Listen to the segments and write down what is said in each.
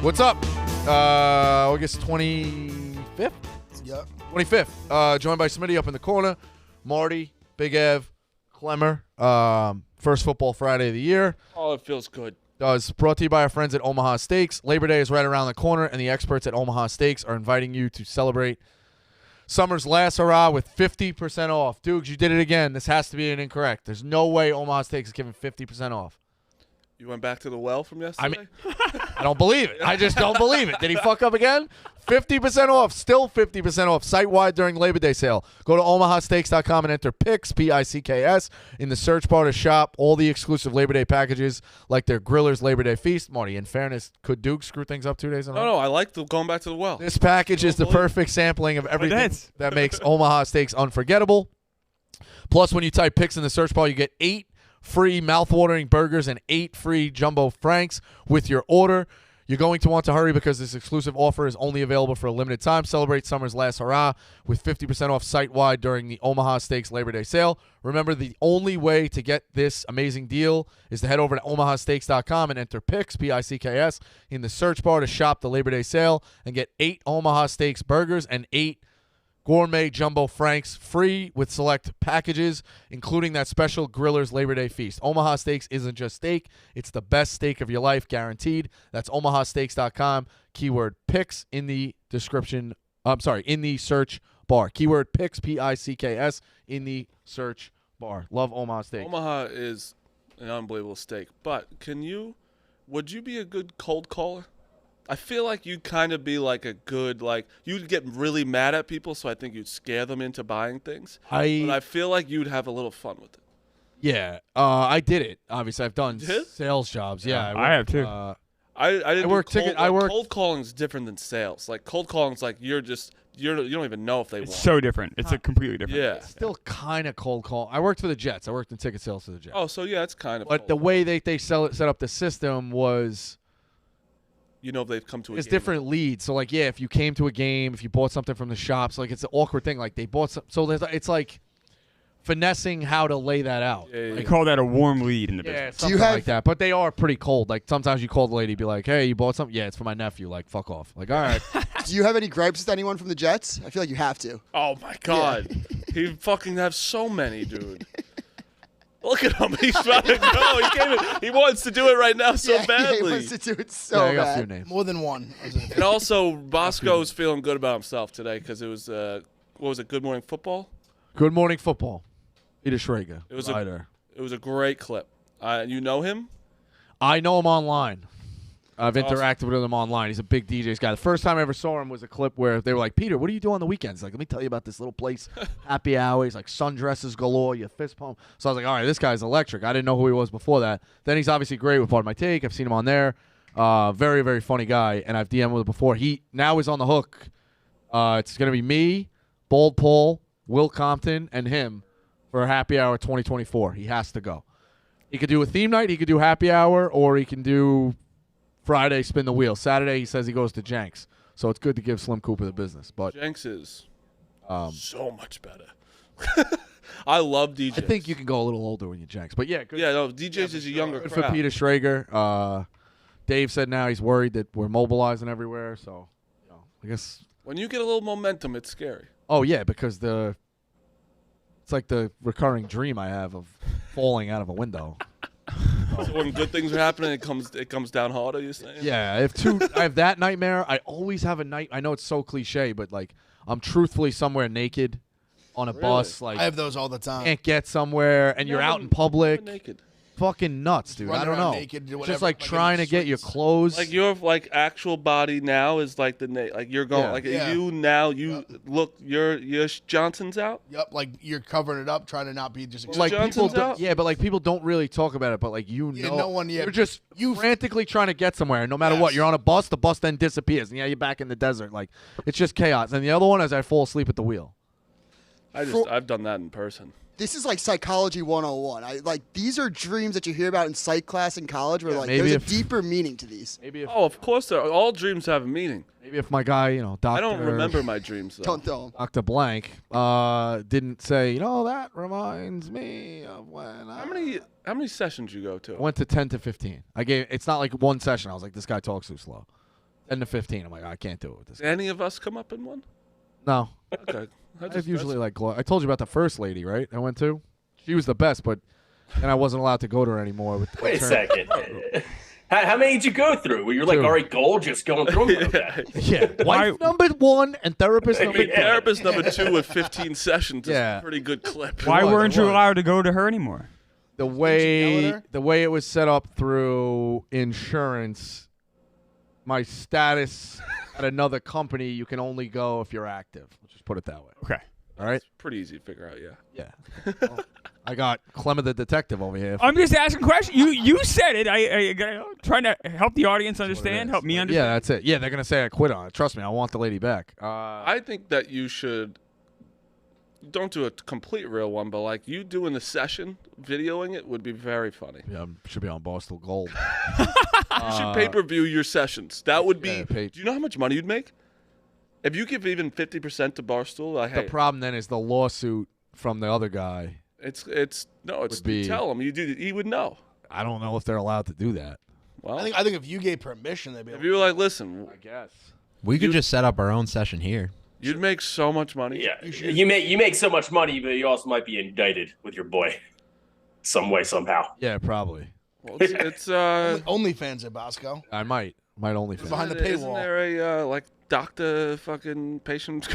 What's up? August 25th? Yep. 25th. Joined by Smitty up in the corner. Marty, Big Ev, Clemmer. First Football Friday of the year. Oh, it feels good. It's brought to you by our friends at Omaha Steaks. Labor Day is right around the corner, and the experts at Omaha Steaks are inviting you to celebrate summer's last hurrah with 50% off. Dukes, you did it again. This has to be an incorrect. There's no way Omaha Steaks is giving 50% off. You went back to the well from yesterday? I don't believe it. I just don't believe it. Did he fuck up again? 50% off. Still 50% off. Site-wide during Labor Day sale. Go to omahasteaks.com and enter PICKS, P-I-C-K-S, in the search bar to shop all the exclusive Labor Day packages like their Grillers Labor Day Feast. Marty, in fairness, could Duke screw things up 2 days in a row? No, I like going back to the well. This package is the perfect sampling of everything that makes Omaha Steaks unforgettable. Plus, when you type PICKS in the search bar, you get 8 free mouth-watering burgers and 8 free jumbo franks with your order. You're going to want to hurry because this exclusive offer is only available for a limited time. Celebrate summer's last hurrah with 50% off site-wide during the Omaha Steaks Labor Day sale. Remember, the only way to get this amazing deal is to head over to omahasteaks.com and enter PICKS, P-I-C-K-S, in the search bar to shop the Labor Day sale and get 8 Omaha Steaks burgers and 8 gourmet jumbo franks free with select packages, including that special Grillers Labor Day Feast. Omaha Steaks isn't just steak. It's the best steak of your life, guaranteed. That's omahasteaks.com. Keyword PICKS in the description. In the search bar. Keyword PICKS, P-I-C-K-S, in the search bar. Love Omaha Steaks. Omaha is an unbelievable steak. But would you be a good cold caller? I feel like you'd kind of be like a good, you'd get really mad at people, so I think you'd scare them into buying things. But I feel like you'd have a little fun with it. Yeah, I did it. Obviously, I've done sales jobs. Yeah, I have too. Cold calling is different than sales. Like cold calling is like you don't even know if they want. It's so different. It's a completely different. Yeah, still kind of cold call. I worked for the Jets. I worked in ticket sales for the Jets. Oh, so yeah, it's kind of. But the way they set up the system was. You know, if they've come to a game. It's different leads. So, if you came to a game, if you bought something from the shops, it's an awkward thing. Like, they bought some. So, it's like finessing how to lay that out. Yeah. They call that a warm lead in the business. Something like that. But they are pretty cold. Like, sometimes you call the lady, be like, hey, you bought something? Yeah, it's for my nephew. Like, fuck off. Like, all right. Do you have any gripes with anyone from the Jets? I feel like you have to. Oh, my God. Yeah. He fucking have so many, dude. Look at him. He's trying to go. He wants to do it right now so badly. He wants to do it so bad. I got a few names. More than one. And also, Bosco's feeling good about himself today because it was, what was it, Good Morning Football? Good Morning Football. Peter Schrager. It was a great clip. You know him? I know him online. I've interacted with him online. He's a big DJ's guy. The first time I ever saw him was a clip where they were like, Peter, what do you do on the weekends? Like, let me tell you about this little place, happy hours, like sundresses galore, you fist pump. So I was like, all right, this guy's electric. I didn't know who he was before that. Then he's obviously great with Part of My Take. I've seen him on there. Very, very funny guy, and I've DM'd with him before. He now is on the hook. It's going to be me, Bold Paul, Will Compton, and him for a happy hour 2024. He has to go. He could do a theme night. He could do happy hour, or he can do Friday, spin the wheel. Saturday, he says he goes to Jenks. So it's good to give Slim Cooper the business. But Jenks is so much better. I love DJs. I think you can go a little older when you're Jenks. But yeah, good. Yeah, no, DJs is a younger good crowd. for Peter Schrager. Dave said now he's worried that we're mobilizing everywhere. So, I guess. When you get a little momentum, it's scary. Oh, yeah, because it's like the recurring dream I have of falling out of a window. So when good things are happening, it comes down harder, you're saying? Yeah, I have that nightmare. I always have a night. I know it's so cliche, but I'm truthfully somewhere naked on a bus. Like, I have those all the time. Can't get somewhere, and you're out in public. Naked. Fucking nuts, dude. I don't know. Naked, just trying to get your clothes. Like your actual body now is like you're going you now look your Johnson's out. Yep, like you're covering it up, trying to not be just Johnson's out. Yeah, but people don't really talk about it. But no one yet. You're just frantically trying to get somewhere, and no matter what, you're on a bus. The bus then disappears, and you're back in the desert. Like it's just chaos. And the other one is I fall asleep at the wheel. I've done that in person. This is like psychology 101. These are dreams that you hear about in psych class in college where there's a deeper meaning to these. Of course all dreams have a meaning. Maybe if my guy, Doctor. I don't remember my dreams though. Don't tell him. Dr. Blank didn't say, that reminds me of when How many sessions you go to? I went to 10 to 15. It's not like one session. I was like, this guy talks too slow. 10 to 15. I'm like, I can't do it with this. Did any of us come up in one? No. Okay. I've usually like I told you about the first lady, right? I went to. She was the best, but and I wasn't allowed to go to her anymore. Wait a second. How many did you go through? Where you're like, 2. all right, goal, just going through them? Okay. Yeah. Wife number 1 and therapist number 2. Therapist number 2 with 15 sessions is Yeah. a pretty good clip. Why weren't you allowed to go to her anymore? The way it was set up through insurance, my status at another company, you can only go if you're active. Let's just put it that way. Okay. All right. It's pretty easy to figure out, yeah. Yeah. Well, I got Clement the detective over here. I'm just asking questions. You said it. I trying to help the audience understand, help me understand. Yeah, that's it. Yeah, they're gonna say I quit on it. Trust me, I want the lady back. I think that you should don't do a complete real one, but like you doing the session, videoing it would be very funny. Yeah, should be on Barstool Gold. You should pay-per-view your sessions. That would be. Yeah, do you know how much money you'd make if you give even 50% to Barstool? The problem then is the lawsuit from the other guy. It's you tell him he would know. I don't know if they're allowed to do that. Well, I think if you gave permission, they'd be. If you were like, listen, I guess we could just set up our own session here. You'd make so much money. Yeah, you make so much money, but you also might be indicted with your boy, some way, somehow. Yeah, probably. Well, it's OnlyFans at Bosco. I might only Behind the Isn't paywall. there a like doctor fucking patient?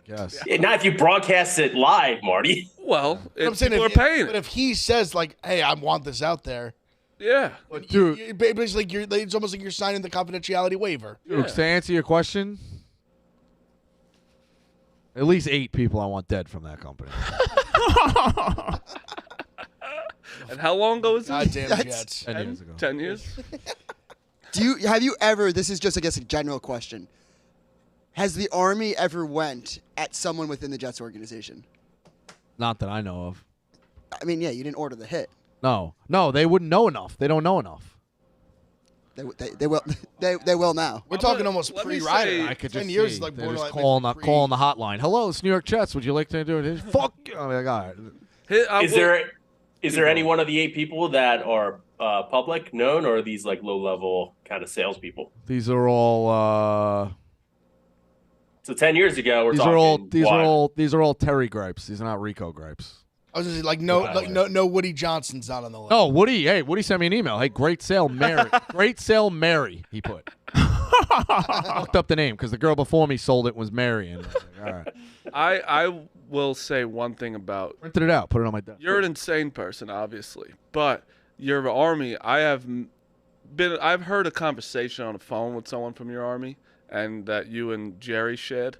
Yes. Yeah, not if you broadcast it live, Marty. Well, I'm saying people are paying but it. if he says like, "Hey, I want this out there," Yeah. Dude, it's like it's almost like you're signing the confidentiality waiver. Dude, to answer your question, at least 8 people I want dead from that company. And how long ago was this? Goddamn Jets. 10 years ago. 10 years? Have you ever, this is just, I guess, a general question. Has the Army ever went at someone within the Jets organization? Not that I know of. I mean, yeah, you didn't order the hit. No, they wouldn't know enough. They don't know enough. They will they will now. We're talking almost let me pre-rider. say- I could 10 just years see. is like They're borderline. just calling the hotline. Hello, it's New York Jets. Would you like to do it? Fuck. I'm like, all right. Is there any one of the 8 people that are public known, or are these like low level kind of salespeople? These are all. So 10 years ago, These are all Terry gripes. These are not Rico gripes. I was just like, no Woody Johnson's not on the list. No, Woody. Hey, Woody sent me an email. Hey, great sale, Mary. Great sale, Mary. He put. Fucked up the name because the girl before me sold it was Mary. And all right. I will say one thing about Printed it out. Put it on my desk. you're an insane person, obviously, but your Army. I've heard a conversation on the phone with someone from your Army, and that you and Jerry shared.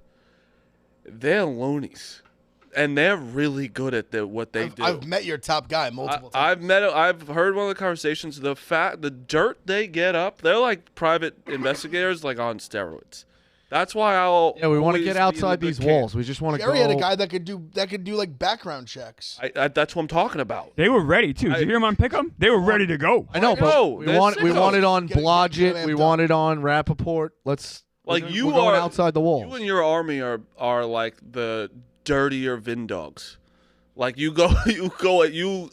They're loonies, and they're really good at what they do. I've met your top guy multiple times. I've heard one of the conversations. The dirt they get up, they're like private investigators, like on steroids. That's why we want to get outside these walls. We just want to go. Jerry had a guy that could do like background checks. That's what I'm talking about. They were ready too. Did you hear them on Pick'em? They were ready to go. I know, but we want it on Blodgett. We want it on Rappaport. We're going outside the walls. You and your Army are like the dirtier Vin dogs. Like you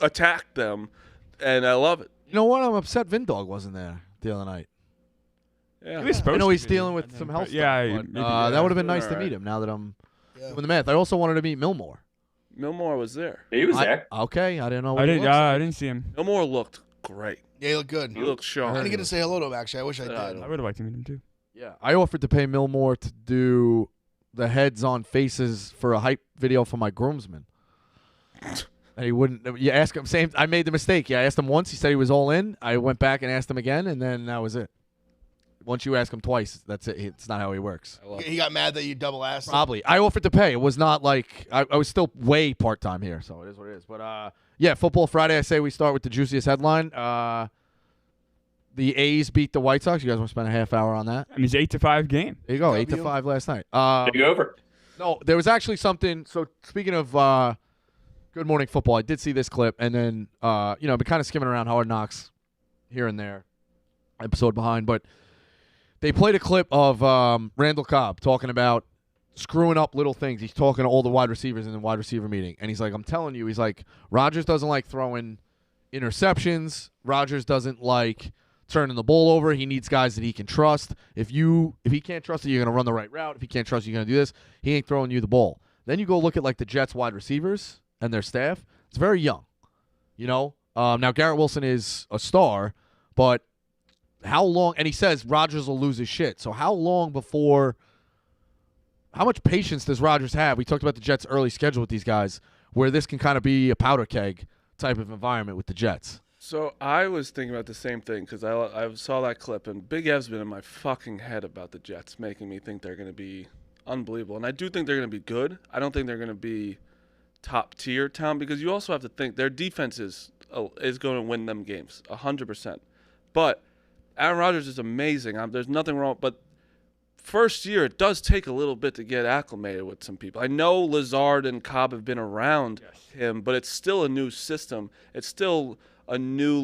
attack them, and I love it. You know what? I'm upset Vindog wasn't there the other night. Yeah. He was supposed I know to he's be, dealing with I some think, health but yeah, stuff. But, maybe, that would have been nice All to right. meet him now that I'm doing the math. I also wanted to meet Millmore. Millmore was there. He was there. Okay, I didn't know. I didn't see him. Millmore looked great. Yeah, he looked good. He looked I sharp. didn't get to say hello to him, actually. I wish I did. I would have liked to meet him too. Yeah, I offered to pay Millmore to do the heads on faces for a hype video for my groomsmen. And he wouldn't. You ask him. I made the mistake. Yeah, I asked him once. He said he was all in. I went back and asked him again, and then that was it. Once you ask him twice, that's it. It's not how he works. He got mad that you double asked him. Probably. I offered to pay. It was not like I was still way part time here, so it is what it is. But yeah, Football Friday. I say we start with the juiciest headline. The A's beat the White Sox. You guys want to spend a half hour on that? I mean, it's 8-5 game. There you go. W. 8-5 last night. Big over. No, there was actually something. So speaking of Good Morning Football, I did see this clip, and then I've been kind of skimming around Hard Knocks here and there, episode behind, but they played a clip of Randall Cobb talking about screwing up little things. He's talking to all the wide receivers in the wide receiver meeting, and he's like, I'm telling you, he's like, Rodgers doesn't like throwing interceptions. Rodgers doesn't like turning the ball over. He needs guys that he can trust. If he can't trust that you're going to run the right route, if he can't trust you're going to do this, he ain't throwing you the ball. Then you go look at like the Jets wide receivers and their staff. It's very young. Now Garrett Wilson is a star, but how long? And he says Rodgers will lose his shit. So how much patience does Rodgers have? We talked about the Jets' early schedule with these guys, where this can kind of be a powder keg type of environment with the Jets. So I was thinking about the same thing because I saw that clip, and Big Ev's been in my fucking head about the Jets, making me think they're going to be unbelievable. And I do think they're going to be good. I don't think they're going to be top-tier talent because you also have to think their defense is going to win them games, 100%. But Aaron Rodgers is amazing. There's nothing wrong. But first year, it does take a little bit to get acclimated with some people. I know Lazard and Cobb have been around him, but it's still a new system. It's still a new,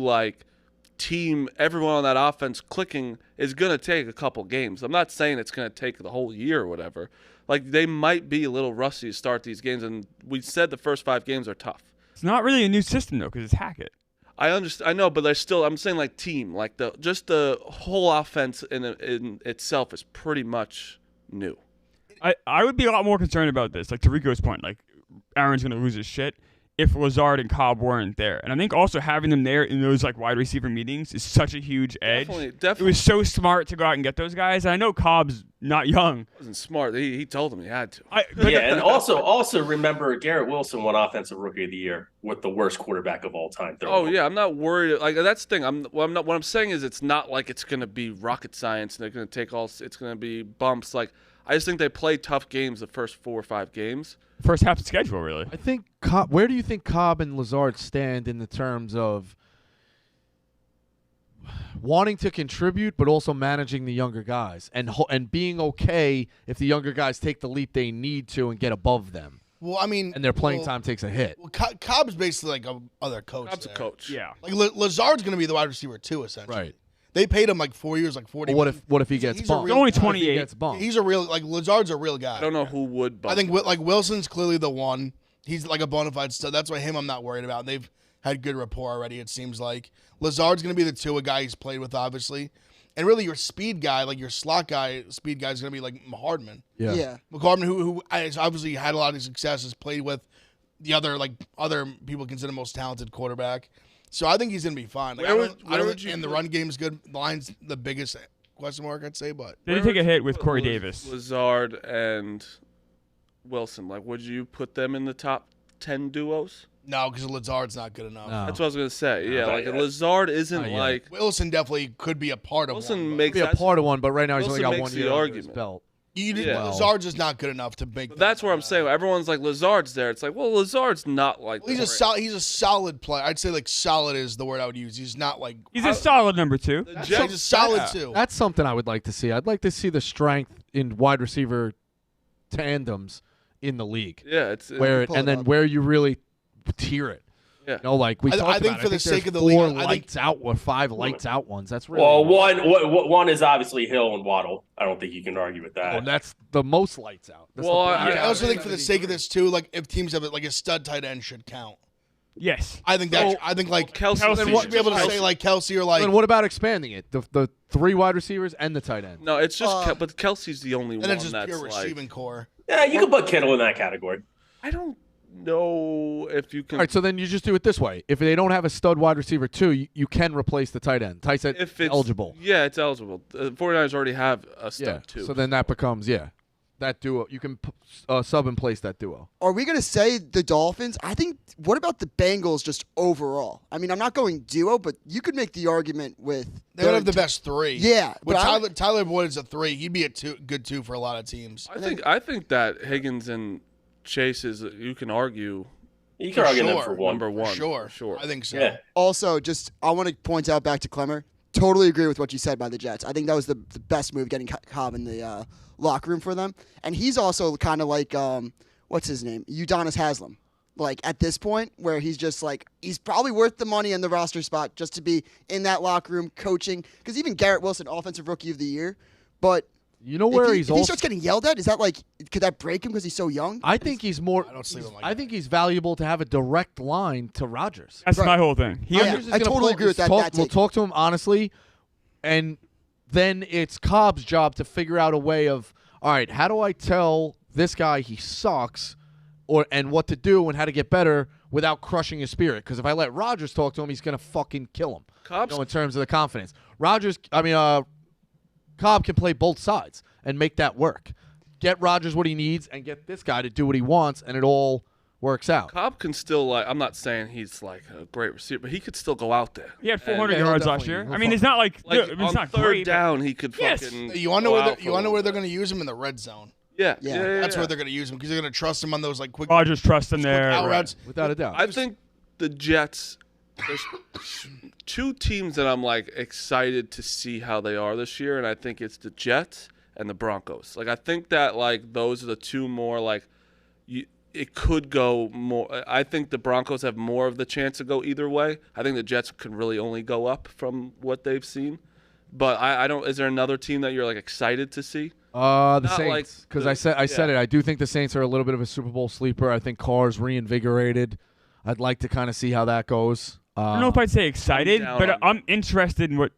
team. Everyone on that offense clicking is going to take a couple games. I'm not saying it's going to take the whole year or whatever. They might be a little rusty to start these games, and we said the first 5 games are tough. It's not really a new system, though, because it's Hackett. I understand. I know, but there's still. I'm saying team, the whole offense in itself is pretty much new. I would be a lot more concerned about this. To Rico's point, Aaron's going to lose his shit if Lazard and Cobb weren't there. And I think also having them there in those wide receiver meetings is such a huge edge. Definitely. It was so smart to go out and get those guys. And I know Cobb's not young. It wasn't smart. He told him he had to. And also remember Garrett Wilson won Offensive Rookie of the Year with the worst quarterback of all time. Yeah, I'm not worried. That's the thing. What I'm saying is it's not like it's going to be rocket science and they're going to take it's going to be bumps. I just think they play tough games the first 4 or 5 games. First half of the schedule, really. I think where do you think Cobb and Lazard stand in the terms of wanting to contribute but also managing the younger guys and being okay if the younger guys take the leap they need to and get above them? Well, I mean, and their playing time takes a hit. Well, Cobb's basically a other coach. Cobb's there. a coach. Yeah. Lazard's going to be the wide receiver too, essentially. Right. They paid him 4 years, 40. Well, what if he gets bumped? He's only 28. He gets bumped. He's a real Lazard's a real guy. I don't know who would bump. I think Wilson's clearly the one. He's a bona fide stud. That's why I'm not worried about. They've had good rapport already. It seems like Lazard's going to be the 2, a guy he's played with, obviously, and really your speed guy, your slot guy, speed guy is going to be Hardman. Yeah. Hardman, who has obviously had a lot of success, has played with the other people consider most talented quarterback. So I think he's going to be fine. The run game's good. The line's the biggest question mark, I'd say. But they did take a hit with Corey Davis. Lazard and Wilson. Would you put them in the top 10 duos? No, because Lazard's not good enough. No. That's what I was going to say. Yeah, Lazard isn't Wilson definitely could be a part of Wilson one. makes be a part of one, but right now he's Wilson only got makes 1 the year under argument. his belt. Lazard's just not good enough to make. That's where I'm saying. Everyone's Lazard's there. It's Lazard's not he's a solid player. I'd say solid is the word I would use. He's not he's a solid number 2. He's a solid 2. That's something I would like to see. I'd like to see the strength in wide receiver tandems in the league. Yeah, where you really tier it. Yeah. We talked I think about for it. the sake of the 4 league, lights out or 5 lights out ones. That's really one is obviously Hill and Waddle. I don't think you can argue with that. and that's the most lights out. I also think for the sake of this too, if teams have a stud tight end should count. Yes. I think Kelsey should be able to say Kelsey or Then what about expanding it? The 3 wide receivers and the tight end. No, it's just but Kelsey's the only one and it's just that's pure receiving core. Yeah, you can put Kittle in that category. I don't know if you can. All right, so then you just do it this way. If they don't have a stud wide receiver 2, you can replace the tight end. Tight end if it's eligible. Yeah, it's eligible. The 49ers already have a stud 2. So then that becomes that duo. You can sub and place that duo. Are we going to say the Dolphins? I think, what about the Bengals just overall? I mean, I'm not going duo, but you could make the argument with... They would have the best 3. Yeah. But Tyler Boyd is a 3. He'd be a good 2 for a lot of teams. I think that Higgins and Chase is, you can argue... You can argue them for number 1. Sure. I think so. Yeah. Also, I want to point out back to Clemmer. Totally agree with what you said by the Jets. I think that was the best move, getting Cobb in the locker room for them. And he's also kind of like, what's his name? Udonis Haslem. At this point, where he's just he's probably worth the money in the roster spot just to be in that locker room coaching. Because even Garrett Wilson, Offensive Rookie of the Year. But you know where if he starts getting yelled at, is that could that break him because he's so young? I think he's more. I don't see him I think he's valuable to have a direct line to Rodgers. That's my whole thing. I totally agree with that. We'll talk to him honestly. And then it's Cobb's job to figure out a way of, all right, how do I tell this guy he sucks and what to do and how to get better without crushing his spirit? Because if I let Rodgers talk to him, he's going to fucking kill him. In terms of the confidence. Cobb can play both sides and make that work. Get Rodgers what he needs and get this guy to do what he wants, and it all works out. Cobb can still, I'm not saying he's like a great receiver, but he could still go out there. He had 400 yards last year. I mean, it's not like it's not third great, down, he could Yes. fucking. You want to know where they're going to use him in the red zone? Yeah. That's where they're going to use him because they're going to trust him on those like quick. Rodgers trust him there. out Right. routes. Without a doubt. I think the Jets. There's two teams that I'm like excited to see how they are this year, and I think it's the Jets and the Broncos. Like I think that like those are the two more like it could go more. I think the Broncos have more of the chance to go either way. I think the Jets can really only go up from what they've seen. But I don't. Is there another team that you're like excited to see? The Not Saints, because like I said it. I do think the Saints are a little bit of a Super Bowl sleeper. I think Carr's reinvigorated. I'd like to kind of see how that goes. I don't know if I'd say excited, but I'm interested in what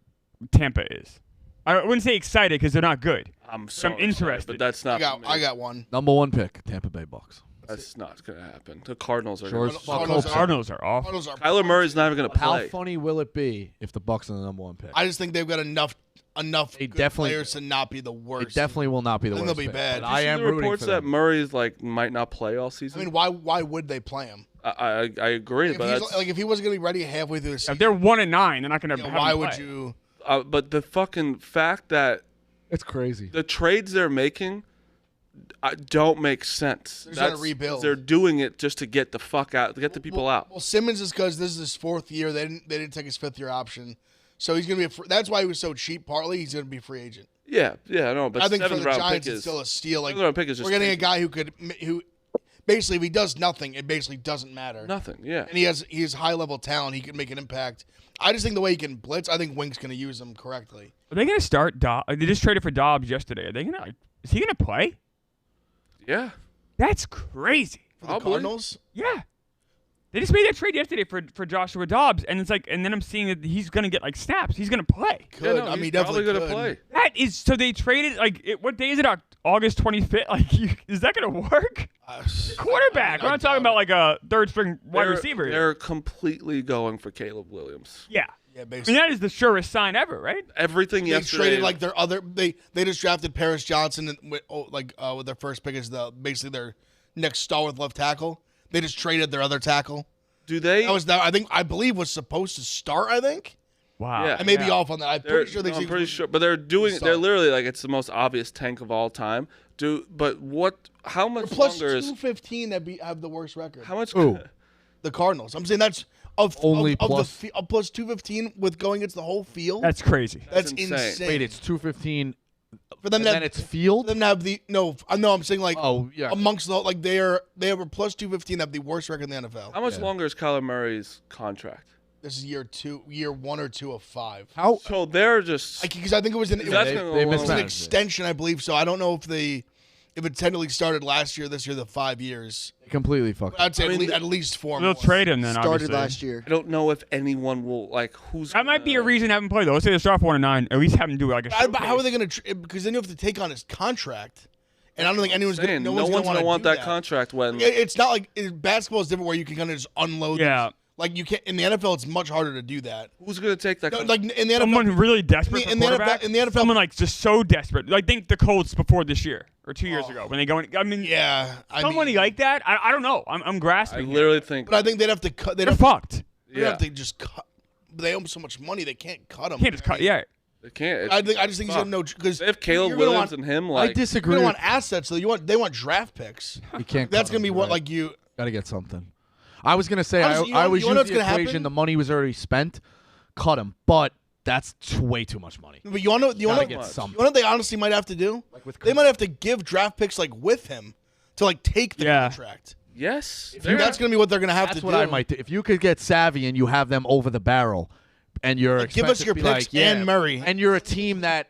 Tampa is. I wouldn't say excited because they're not good. I'm interested. but that's not. I got one. Number one pick, Tampa Bay Bucks. That's not going to happen. The Cardinals are. Sure Gonna as fuck. Cardinals are off. Kyler Murray's not even going to How play. funny will it be if the Bucks are the number one pick? I just think they've got enough They good definitely- players to not be the worst. It definitely will not be the Then worst they'll be pick, bad. but Did you I See am the rooting reports for that them. Murray's like might not play all season. I mean, why would they play him? I agree, If but he's, that's, like if he wasn't going to be ready halfway through the season, If they're 1-9, they're not going to. why would you? but the fucking fact that It's crazy. the trades they're making don't make sense. They're trying to rebuild. They're doing it just to get the fuck out, to get the people out. Well, Simmons is because this is his fourth year. They didn't take his fifth year option, so he's going to be. That's why he was so cheap. Partly, he's going to be a free agent. Yeah, no, but I think for seventh the round Giants, pick it's is still a steal. Like seventh round pick is just we're getting a taken. guy who basically if he does nothing, it basically doesn't matter. Nothing. Yeah, And he has high level talent. He can make an impact. I just think the way he can blitz, I think Wink's going to use him correctly. Are they going to start Dobbs? They just traded for Dobbs yesterday. Are they going to? Is he going to play? yeah. That's crazy. For the Probably. Cardinals, Yeah. They just made that trade yesterday for Joshua Dobbs, and it's like, and then I'm seeing that he's going to get like snaps. He's going to play. could. Yeah, no, I mean, he's definitely probably could. gonna play. That is so they traded like what day is it? August 25th. Like, is that going to work? Quarterback. We're not talking about like a third string wide receiver. They're completely going for Caleb Williams. Yeah. Yeah, I mean, basically. that is the surest sign ever, right? Everything They yesterday. traded like their other. They just drafted Paris Johnson with their first pick as basically their next star with left tackle. They just traded their other tackle. Do they? I believe was supposed to start. I think Wow. Yeah. I may be off on that. I'm pretty sure I'm pretty sure, but they're doing. Start. They're literally like it's the most obvious tank of all time. But what? How much plus longer is? 215 that have the worst record. How much? Who? The Cardinals. I'm saying that's Only of plus- the plus 215 with going against the whole field. That's crazy. That's insane. insane. Wait, it's 215, for them and to then have, it's for field? them to have the no. I'm saying like Oh, yeah. amongst the like they have a plus 215 have the worst record in the NFL. How much longer is Kyler Murray's contract? This is year 1 or 2 of 5. How? So they're just. Because I think it was That's they- gonna they go it was long. an mismanaged. extension, I believe. So I don't know if it technically started last year, this year, the 5 years. Completely fucked. I'd say I mean, at least 4 They'll more. trade him then. Started obviously. last year. I don't know if anyone will like who's. That might be a reason to have him play though. Let's say they start 4-9. At least have him do like a. But how are they going to? Because then you have to take on his contract, and I don't think anyone's going. Saying, No no one's going to want that contract when. It's not like basketball is different where you can kind of just unload. Yeah. these. Like you can't in the NFL, it's much harder to do that. Who's gonna take that? No, contract? like in the NFL, Someone really desperate in for the quarterback. NFL Someone like just so desperate. Like think the Colts before this year or 2 years ago when they go in. I mean, yeah, somebody like that. I don't know. I'm I grasping. here. literally think. But I think they'd have to cut. They'd They're have, fucked. they'd Yeah, have to just cut. They owe him so much money, they can't cut him. Can't just cut. Yeah. they can't. I just think he's gonna know because They have Caleb Williams and him. I Like disagree. You're gonna with- want assets, so they want draft picks. You can't. That's cut gonna be him, what right. like you. Got to get something. I was gonna say Honestly, I always you know use what's the gonna equation. happen? The money was already spent. Cut him, but that's way too much money. But you want to Gotta get much. something. You know what they honestly might have to do? with They might have to give draft picks like with him to like take the Yeah. contract. yes, That's going to be what they're going to have That's to what do. I might do. If you could get savvy and you have them over the barrel, and you're Like, give us expected your to be picks like, yeah, and Murray. and you're a team that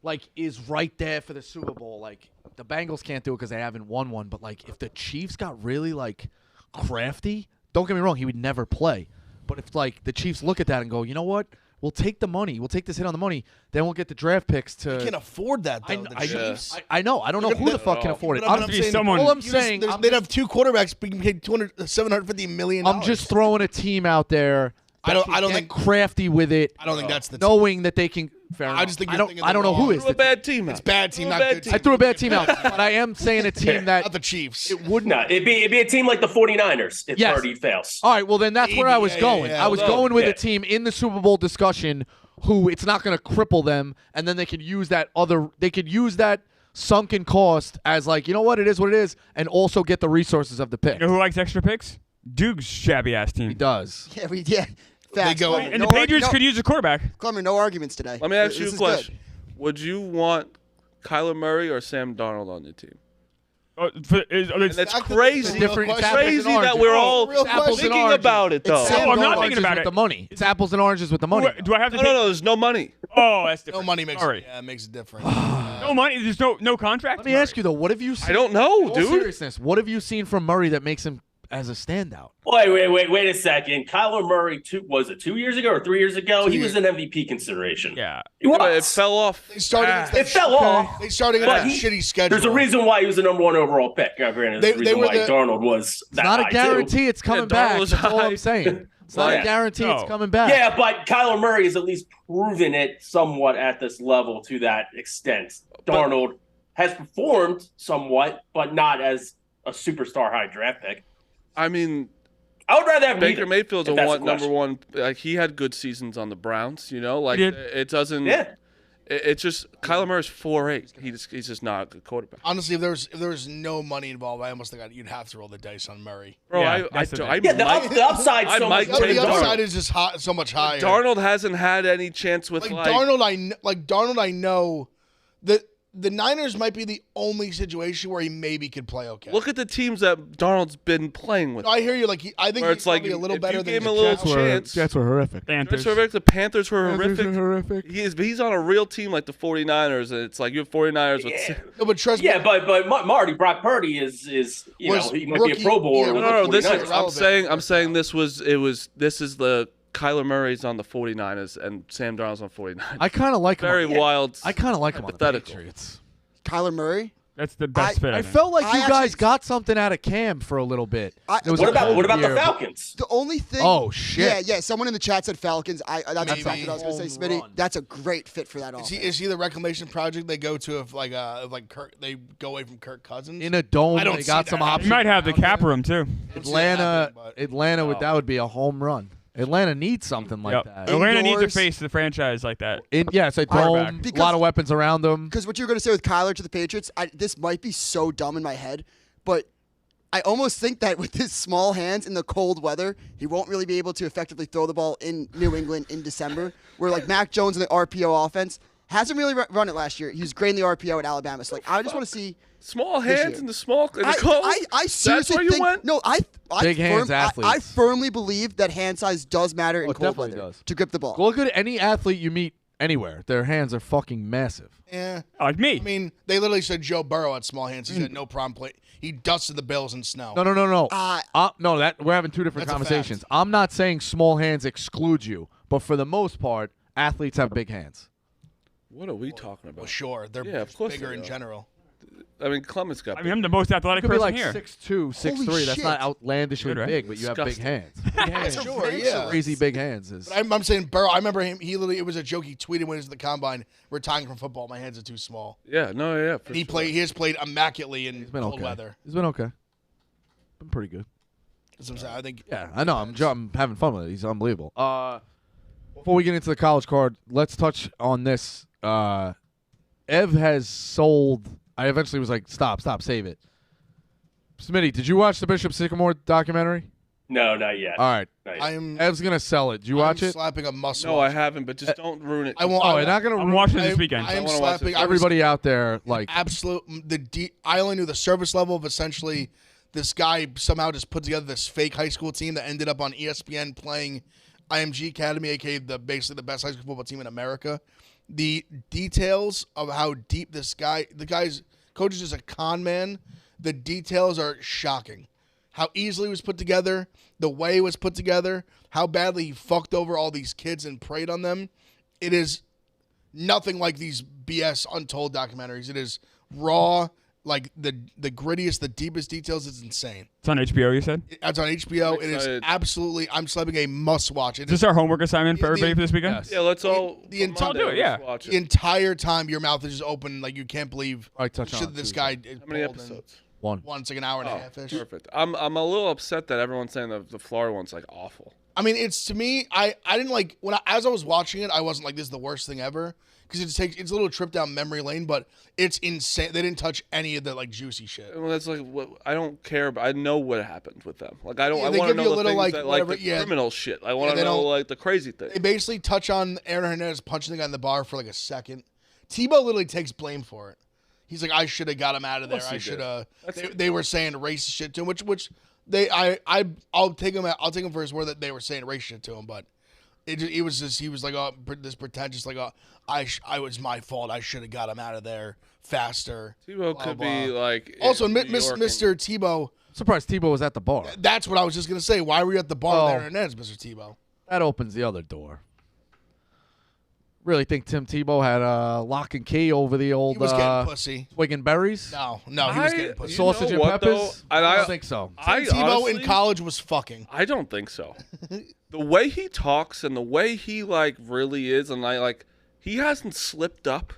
like is right there for the Super Bowl. Like the Bengals can't do it because they haven't won one. But like if the Chiefs got really like crafty, don't get me wrong, he would never play. But if like the Chiefs look at that and go, you know what, we'll take the money. We'll take this hit on the money. Then we'll get the draft picks to. They can't afford that though. The Chiefs. I know. I don't know who the fuck can afford it. All I'm saying, they'd have 2 quarterbacks being paid $750 million. I'm just throwing a team out there. I don't think crafty with it. I don't think that's the team. Knowing that they can. Fair I just think I don't know who is. Threw a bad team out. It's bad team, not good team. I threw a bad team out, but I am saying a team that not the Chiefs. It wouldn't. No, it'd be a team like the 49ers if Purdy fails. All right, well then that's where I was going. Yeah. I was going with a team in the Super Bowl discussion who it's not going to cripple them, and then they could use that sunken cost as like, you know what, it is what it is, and also get the resources of the pick. You know who likes extra picks? Duke's shabby ass team. He does. Yeah. Facts. They go, and the Patriots could use a quarterback. Clemmer, no arguments today. Let me ask you a question. Would you want Kyler Murray or Sam Darnold on your team? It's crazy. Different. Crazy that we're all thinking about it, though. I'm not thinking about with it. the money. It's apples and oranges with the money. Do I have to? No. There's no money. Oh, that's different. No money makes Sorry. it makes it different. No money. There's no contract. Let me ask you though. What have you seen? I don't know, in all dude. seriousness, what have you seen from Murray that makes him as a standout? Wait a second. Kyler Murray, 2 years ago or 3 years ago, he was an MVP consideration. Yeah. He was. But it fell off. They started. It fell off. They started But a shitty schedule. There's a reason why he was the number 1 overall pick. Now, granted, there's a reason why Darnold was that Not a high, guarantee too. it's coming back. That's all I'm saying. It's not a guarantee it's coming back. Yeah, but Kyler Murray has at least proven it somewhat at this level to that extent. Darnold has performed somewhat, but not as a superstar high draft pick. I mean, I would rather have Baker Mayfield's if that's the number question. 1. Like he had good seasons on the Browns. You know, like it doesn't. Yeah. It's just Kyler Murray's 4'8". He's just not a good quarterback. Honestly, if there was no money involved, I almost think you'd have to roll the dice on Murray. Bro, Yeah, the upside. I might No, take the upside Darnold. is just so much higher. Darnold hasn't had any chance with Darnold. I know that the Niners might be the only situation where he maybe could play okay. Look at the teams that Darnold's been playing with. No, I hear you. I think Where he's it's like probably a little if better you than gave him a the little Jets. chance. Jets were horrific. Panthers. The Panthers were horrific. horrific. He's on a real team like the 49ers. And it's like you have 49ers with. No, but trust me. Yeah, but Marty Brock Purdy is he might be a Pro Bowler. Yeah, with the This is. 49ers. I'm saying this is the Kyler Murray's on the 49ers and Sam Darnold's on 49ers. I kind of like him. Very wild. I kind of like him on the hypothetical. Patriots. Kyler Murray. That's the best fit. I felt like you guys actually- got something out of Cam for a little bit. It was What a about cold the year, but- Falcons? The only thing. Oh, shit. Yeah. Someone in the chat said Falcons. That's Maybe. exactly what I was going to say, Home Smitty. run. That's a great fit for that Is offense. he the reclamation project they go to if Kirk, they go away from Kirk Cousins? In a dome, I don't they got see some that. You options. might have the Out cap there. room too. Atlanta, But- that would be a home run. Atlanta needs something like that. Atlanta needs to Indoors. face the franchise like that. It's a dome, a lot of weapons around them. Because what you were going to say with Kyler to the Patriots, this might be so dumb in my head, but I almost think that with his small hands in the cold weather, he won't really be able to effectively throw the ball in New England in December, where like Mac Jones in the RPO offense hasn't really run it last year. He was great in the RPO at Alabama. So I just want to see Small this hands year. in the cold. I seriously That's where you think went? no. I Big hands athletes. I firmly believe that hand size does matter in it cold definitely weather does. to grip the ball. Look at any athlete you meet anywhere. Their hands are fucking massive. Yeah. Like me. I mean, they literally said Joe Burrow had small hands. He said no problem play. He dusted the Bills in snow. No. No, that we're having two different That's a conversations. fact. I'm not saying small hands exclude you, but for the most part, athletes have big hands. What are we talking about? Well, sure. They're Yeah, of course bigger they in are. general. I mean, Clement's got. I mean, I'm the most athletic You could be person like here. 6'2", 6'3". Holy That's shit. not outlandishly Good, right? big, but you have big Disgusting. hands. Big hands. Sure, yeah. Crazy big hands is. But I'm saying Burrow. I remember him. He literally. It was a joke. He tweeted when he was at the combine, retiring from football. My hands are too small. Yeah, no, yeah. For And he sure. played. He has played immaculately in He's been cold okay. weather. He's been okay. Been pretty good. That's what I'm saying. I think. Yeah, I know. I'm having fun with it. He's unbelievable. Before we get into the college card, let's touch on this. Ev has sold. I eventually was like, stop, save it. Smitty, did you watch the Bishop Sycamore documentary? No, not yet. All right. Not yet. I am. Ev's gonna sell it. Did you watch it? Slapping a muscle. No, I haven't, but just don't ruin it. I won't. Oh, you're not gonna. I'm watching it this weekend. I am wanna watch slapping. it. Everybody out there, like, absolute. I only knew the service level of essentially this guy somehow just put together this fake high school team that ended up on ESPN playing IMG Academy, aka basically the best high school football team in America. The details of how deep the guy's coach is just a con man. The details are shocking. how easily it was put together, the way it was put together, how badly he fucked over all these kids and preyed on them. It is nothing like these BS Untold documentaries. It is raw, like the grittiest, the deepest details. It's insane. It's on HBO, you said? It's on HBO. It is absolutely, I'm slapping a must-watch. Is this our homework assignment for everybody for this weekend? Yes. Yeah, let's all. The entire- Monday, I'll do it, yeah. let's watch The entire time your mouth is just open, like you can't believe I touch on shit it this Tuesday. guy. How many episodes? One. It's like an hour and a half-ish. Perfect. I'm a little upset that everyone's saying the Florida one's like awful. I mean, it's to me. I didn't like as I was watching it. I wasn't like, this is the worst thing ever, because it's a little trip down memory lane. But it's insane. They didn't touch any of the like juicy shit. Well, that's like what I don't care, but I know what happened with them. Like I don't. Yeah, I they want to give you know a the little, things like, that like whatever- the yeah. criminal shit. I want to they know don't- like the crazy thing. They basically touch on Aaron Hernandez punching the guy in the bar for like a second. Tebow literally takes blame for it. He's like, I should have got him out of there. course he I should did. have. They were saying racist shit to him, which I'll take him. I'll take him for his word that they were saying racist shit to him, but it was just, he was like, oh, this pretentious, like, oh, I was my fault. I should have got him out of there faster. Tebow blah, could blah. be like Also, in New York Mr. Tebow. I'm surprised Tebow was at the bar. That's what I was just gonna say. Why were you at the bar Oh. with Aaron Hernandez, Mr. Tebow? That opens the other door. Really think Tim Tebow had a lock and key over the old He was getting pussy. Twig berries? No, he was getting pussy. You Sausage know and what, peppers? though? I don't think so. I Tebow honestly, in college was fucking. I don't think so. The way he talks and the way he like really is, and he hasn't slipped up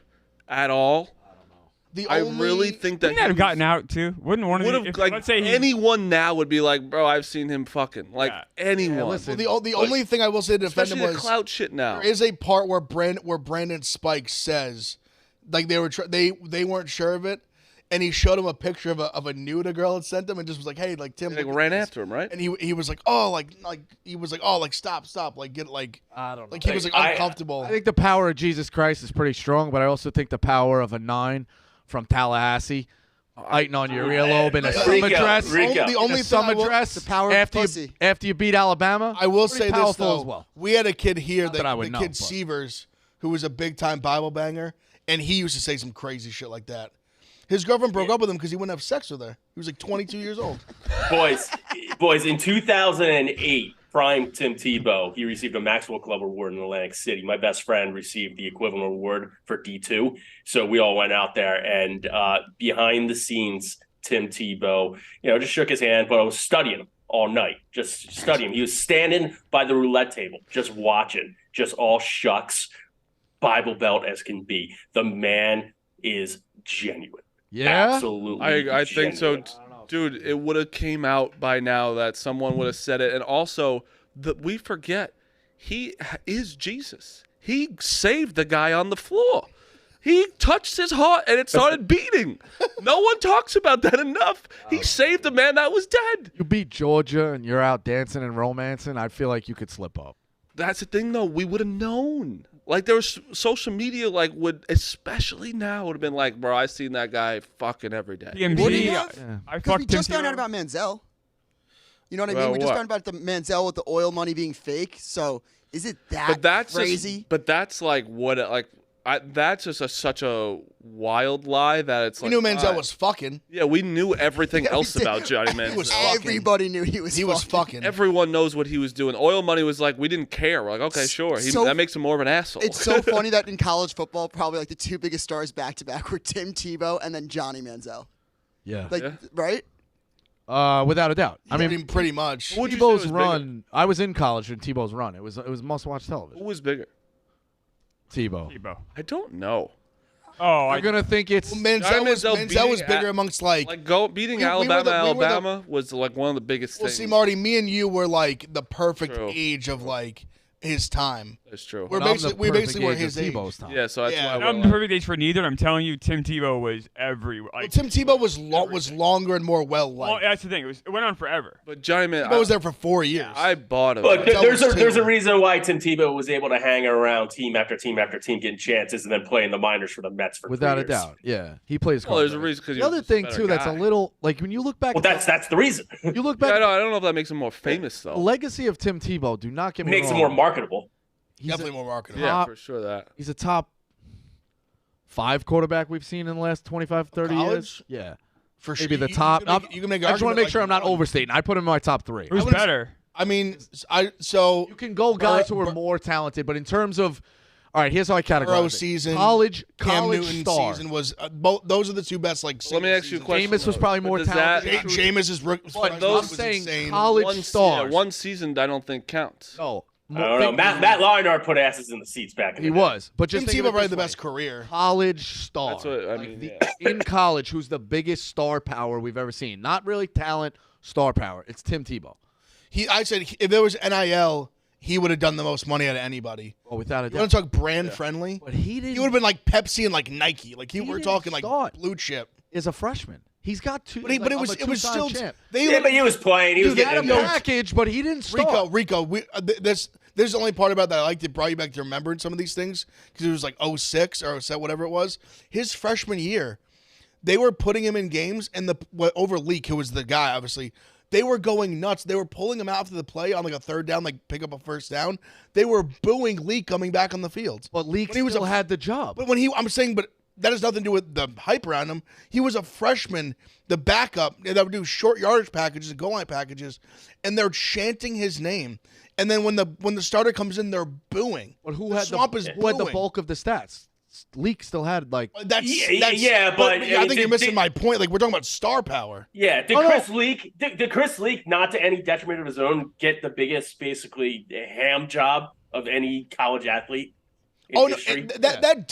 at all. I really think that Wouldn't that have gotten out too? Wouldn't one of would the have if, like let's say he, anyone now would be like, bro, I've seen him fucking like Yeah. anyone. Yeah, listen, Well, the only thing I will say to defend him Especially the was clout shit now. there is a part where Brandon Spike says, like they were they weren't sure of it, and he showed him a picture of a nude a girl had sent him, and just was like, hey, like Tim, They, like, look at ran this. after him, right? And he was like, oh, like he was like, oh, like stop, like get like I don't know. like he was like I- uncomfortable. I think the power of Jesus Christ is pretty strong, but I also think the power of a 9 from Tallahassee biting on your earlobe in a summer dress. Rico. The only In a thing I summer will, dress. The power of after pussy. after you beat Alabama. I will pretty say this powerful though, as well. we had a kid here that I would the know, kid but- Severs, who was a big time Bible banger, and he used to say some crazy shit like that. His girlfriend broke up with him because he wouldn't have sex with her. He was like 22 years old. boys, in 2008, prime Tim Tebow, he received a Maxwell Club award in Atlantic City. My best friend received the equivalent award for D2. So we all went out there, and behind the scenes, Tim Tebow, just shook his hand, but I was studying him all night, just studying him. He was standing by the roulette table, just watching, just all shucks, Bible Belt as can be. The man is genuine. Yeah? Absolutely. I think so, genuine. dude. It would have came out by now that someone would have said it, and also we forget he is Jesus. He saved the guy on the floor. He touched his heart and it started beating. No one talks about that enough. He saved a man that was dead. You beat Georgia and you're out dancing and romancing, I feel like you could slip up. That's the thing, though. We would have known. Like, there was social media, like, would, especially now, would have been like, bro, I seen that guy fucking every day. Wouldn't TMZ. he have? I Because we fucked Tim just found out Tebow. about Manziel. You know what I Well, mean? We just what? found out the Manziel with the oil money being fake. So is it that But that's crazy? Just, but that's like what, like, that's just such a wild lie that it's We like. knew Manziel was fucking. Yeah, we knew everything else about Johnny Manziel. He was fucking. Everybody knew he was. He was fucking. Everyone knows what he was doing. Oil money was like, we didn't care. We're like, okay, sure. So- That makes him more of an asshole. It's so funny that in college football, probably like the two biggest stars back to back were Tim Tebow and then Johnny Manziel. Yeah. Like, Yeah. right? Without a doubt. I mean, pretty much. Would you say Tebow's was bigger? run. I was in college in Tebow's run. It was must-watch Who television. was bigger? Tebow. Tebow. I don't know. Oh, I'm gonna think it's. Manziel was Manziel bigger beating amongst like. Beating we were Alabama, the- we were the- Alabama was like one of the biggest Well, things. see, Marty, me and you were like the perfect True. age of like his time. That's true. We're I'm the basically we perfect basically were age of his age. Tebow's time. Yeah, so that's Yeah. why I'm we're the like, perfect age for neither. I'm telling you, Tim Tebow was everywhere. Well, Like, Tim Tebow was longer and more well well, liked. that's the thing. It went on forever. but Johnny Man, Tebow was there for 4 years. I bought him. Look, Manziel there's was a too. reason why Tim Tebow was able to hang around team after team after team, getting chances, and then play in the minors for the Mets for 3 Without a years. doubt. Yeah, he plays. Well, there's a cards right. reason because The other thing too that's a little like when you look back. Well, at that's the reason. you look Yeah, back. I don't know if that makes him more famous the though. legacy of Tim Tebow. Do not get me Makes wrong. him more marketable. He's Definitely a, more marketable. Yeah, top- for sure that. He's a top 5 quarterback we've seen in the last 25, 30 years. College? Yeah, For sure. maybe the top. You can make an I just want to argument make like sure I'm not one. overstating. I put him in my top 3. Who's better? I mean, so You can go guys who are Bur- more talented, but in terms of, all right, here's how I categorize Burrow it. season, College Cam Newton star. season was both. Those are the two best. Like, Let me ask you a question. Jameis was probably But more does talented. that- Jameis is But freshman I'm was saying insane. college One stars. one season, I don't think counts. No. I don't know. Matt Leinart put asses in the seats back in He the day. was. But Tim just think of Tebow it probably this the way. best career. College star. That's what I Like mean. the- Yeah. in college, who's the biggest star power we've ever seen? Not really talent, star power. It's Tim Tebow. I said if there was NIL, he would have done the most money out of anybody. Oh, without a You doubt. want to talk brand friendly? But he didn't. He would have been like Pepsi and like Nike. Like we're didn't talking like start. blue chip. Is a freshman. He's got 2. But it was still champ. they Yeah, but he was playing. He was He had getting a in there. package, but he didn't start. Rico. This is the only part about that I liked. It brought you back to remembering some of these things because it was like 06 or 07, whatever it was. His freshman year, they were putting him in games, and over Leak, who was the guy, obviously, they were going nuts. They were pulling him out after the play on like a third down, like pick up a first down. They were booing Leak coming back on the field. But Leak When he was still a- had the job. But that has nothing to do with the hype around him. He was a freshman, the backup that would do short yardage packages and goal line packages, and they're chanting his name. And then when the starter comes in, they're booing. But who The had Swamp the is who had the booing. bulk of the stats? Leak still had like. That's Yeah, but, I I mean, think you're missing my point. Like we're talking about star power. Yeah, did Oh, no. Chris Leak, not to any detriment of his own, get the biggest basically ham job of any college athlete in Oh no, history? that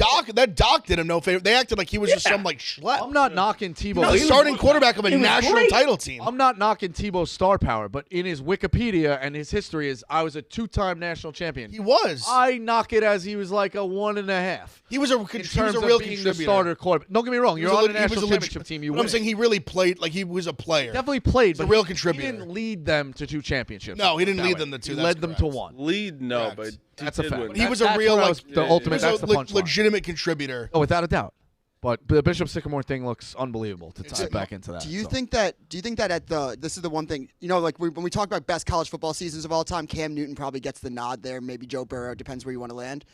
doc did him no favor. They acted like he was just some like schlep. I'm not knocking Tebow. He was the starting quarterback of a national great. title team. I'm not knocking Tebow's star power, but in his Wikipedia and his history is I was a 2-time national champion. He was. I knock it as he was like a 1.5. He was a In he was terms a real of being the contributor. starter quarterback. Don't get me wrong. He You're was on a the leg- he was national a leg- championship team. You but win. I'm saying he really played like he was a player. Definitely played, a but real he contributor. didn't lead them to 2 championships. No, he didn't That lead way. them to 2. He That's led them to correct. 1. Lead, no, Correct. but he That's a did fact. win. He was a That's real where I like was- the ultimate. He That's was the a punchline. legitimate contributor. Oh, without a doubt. But the Bishop Sycamore thing looks unbelievable to tie it back into that. Do you so. think that this is the one thing, like when we talk about best college football seasons of all time, Cam Newton probably gets the nod there, maybe Joe Burrow, depends where you want to land.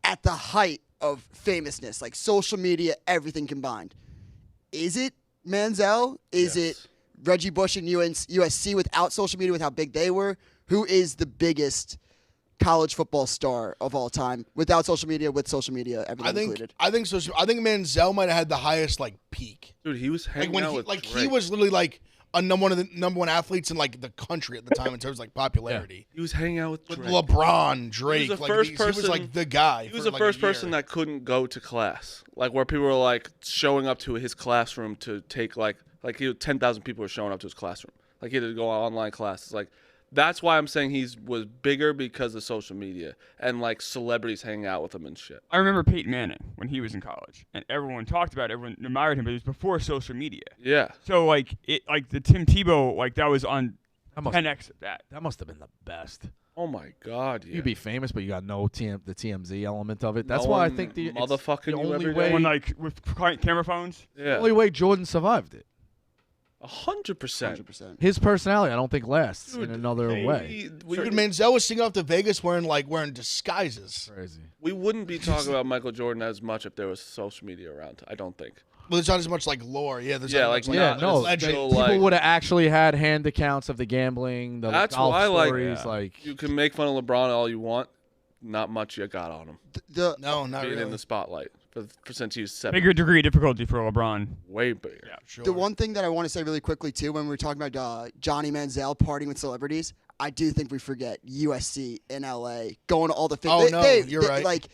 At the height of famousness, like social media, everything combined, is it Manziel? Is it Reggie Bush and USC without social media, with how big they were? Who is the biggest college football star of all time without social media, with social media, everything included? I think Manziel might have had the highest like peak. Dude, he was Like hanging when out he with like he Drake. was literally like one of the number 1 athletes in like the country at the time in terms of like popularity. He was hanging out with With Drake. LeBron, Drake, He was the like first he was person- like the guy. He was for, the like, a first person year. that couldn't go to class. Like where people were like showing up to his classroom to take like 10,000 people were showing up to his classroom. Like he had to go on online classes. Like that's why I'm saying was bigger because of social media and like celebrities hanging out with him and shit. I remember Peyton Manning when he was in college, and everyone talked about it, everyone admired him, but it was before social media. Yeah. So like the Tim Tebow, like that was on That must- 10x of that. That must have been the best. Oh my God. Yeah. You'd be famous, but you got no the TMZ element of it. That's No why I one think the motherfucking the you only every way day. When like with camera phones. Yeah. only way Jordan survived it. 100%. 100%. His personality, I don't think, lasts Dude, in another way. Dude, Manziel was singing off to Vegas wearing disguises. Crazy. We wouldn't be talking about Michael Jordan as much if there was social media around. I don't think. Well, there's not as much like lore. Yeah, there's Yeah, not like, much, Yeah, Not no. legend. still, People like- would have actually had hand accounts of the gambling, the That's golf why, like, stories, like You can make fun of LeBron all you want. Not much you got on him. No, not Being really. in the spotlight for since he was 7. Bigger degree of difficulty for LeBron. Way bigger. Yeah. Sure. The one thing that I want to say really quickly, too, when we were talking about Johnny Manziel partying with celebrities, I do think we forget USC in LA, going to all the Oh, no, you're right. Like,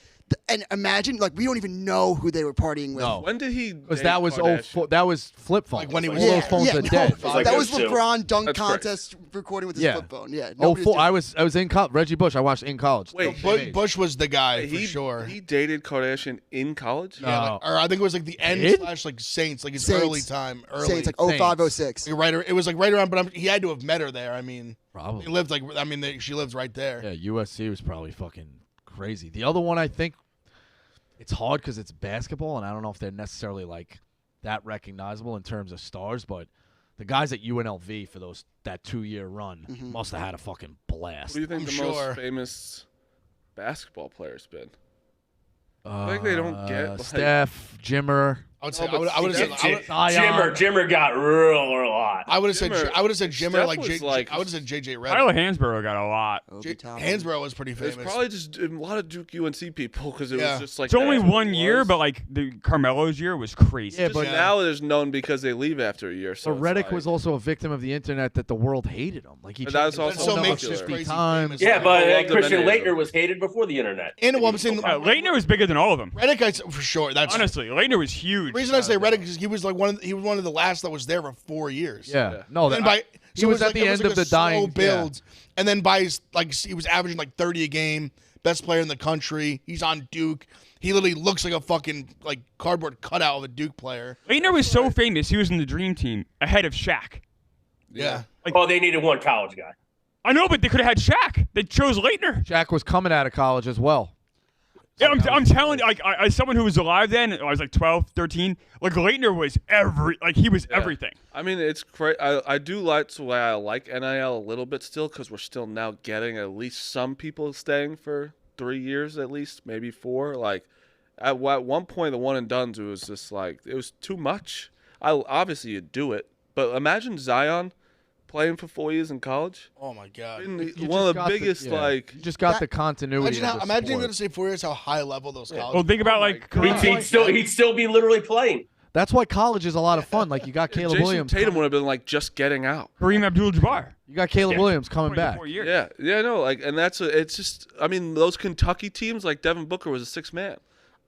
and imagine, like, we don't even know who they were partying with. No. When did he? because date that was Kardashian? that was flip phone. Like when he was- all those phones are no, dead. like that was those two. LeBron dunk That's contest recording with his Yeah. flip phone. Yeah. Oh, nobody's doing I it. was in college. Reggie Bush, I watched in college. Wait, Same age. Bush was the guy for he, sure. He dated Kardashian in college. No. Yeah, like- or I think it was like the end Did? / like Saints, like his Saints. early time. Early. Say it's like 0506. Like, it was like right around, but he had to have met her there. I mean, Probably. he lived like she lives right there. Yeah, USC was probably fucking crazy. The other one, I think, it's hard because it's basketball, and I don't know if they're necessarily like that recognizable in terms of stars, but the guys at UNLV for that 2-year run must have had a fucking Who blast. do you think I'm the sure. most famous basketball player's been? I think they don't get, like- Steph, Jimmer. I would say. Oh, but I would have said. Jimmer got real hot. I would have said. I would have said Jimmer Steph like. was like- I would have said JJ Redick. Tyler Hansborough got a lot. Hansborough was pretty famous. It's probably just a lot of Duke UNC people because it Yeah. was just like. It's only that's what one it year, was. but like the Carmelo's year was crazy. Yeah, Just but now there's known because they leave after a year. So But Reddick it's like, was also a victim of the internet that the world hated him. Like he But changed that's his also phone so number makes this 50 crazy times. famous. Yeah, I but loved him Christian anyway. Laettner was hated before the internet. And what I'm saying, Leitner was bigger than all of them. Reddick, for sure. That's Honestly, Leitner was huge. the reason I say Reddick is he was like one of the last that was there for 4 years. Yeah. No, And that, so he it was at like- the it was end like of a the slow dying build, and then by his he was averaging like 30 a game, best player in the country. He's on Duke. He literally looks like a fucking like cardboard cutout of a Duke player. Leitner was so famous. He was in the Dream Team ahead of Shaq. Yeah. Oh, they needed one college guy. I know, but they could have had Shaq. They chose Leitner. Jack was coming out of college as well. Yeah, I'm telling you, like, as someone who was alive then, I was like 12, 13, like, Leitner was he was everything. I mean, it's crazy. I do like the way I like NIL a little bit still because we're still now getting at least some people staying for 3 years at least, maybe 4. Like, at one point, the one and dones, it was just like, it was too much. Obviously, you do it, but imagine Zion playing for 4 years in college. Oh my god. One You of just the got biggest, like, you just got That- the continuity. Imagine of you're the going to sport. say 4 years how high level those colleges. Well, think about, like, He'd still be literally playing. That's why college is a lot of fun. Like you got Caleb Jason Williams. Tatum would have been like just getting out. Kareem Abdul-Jabbar. You got Caleb Williams coming back. 4 years. Yeah, no, like, and it's just, I mean, those Kentucky teams, like Devin Booker was a 6th man,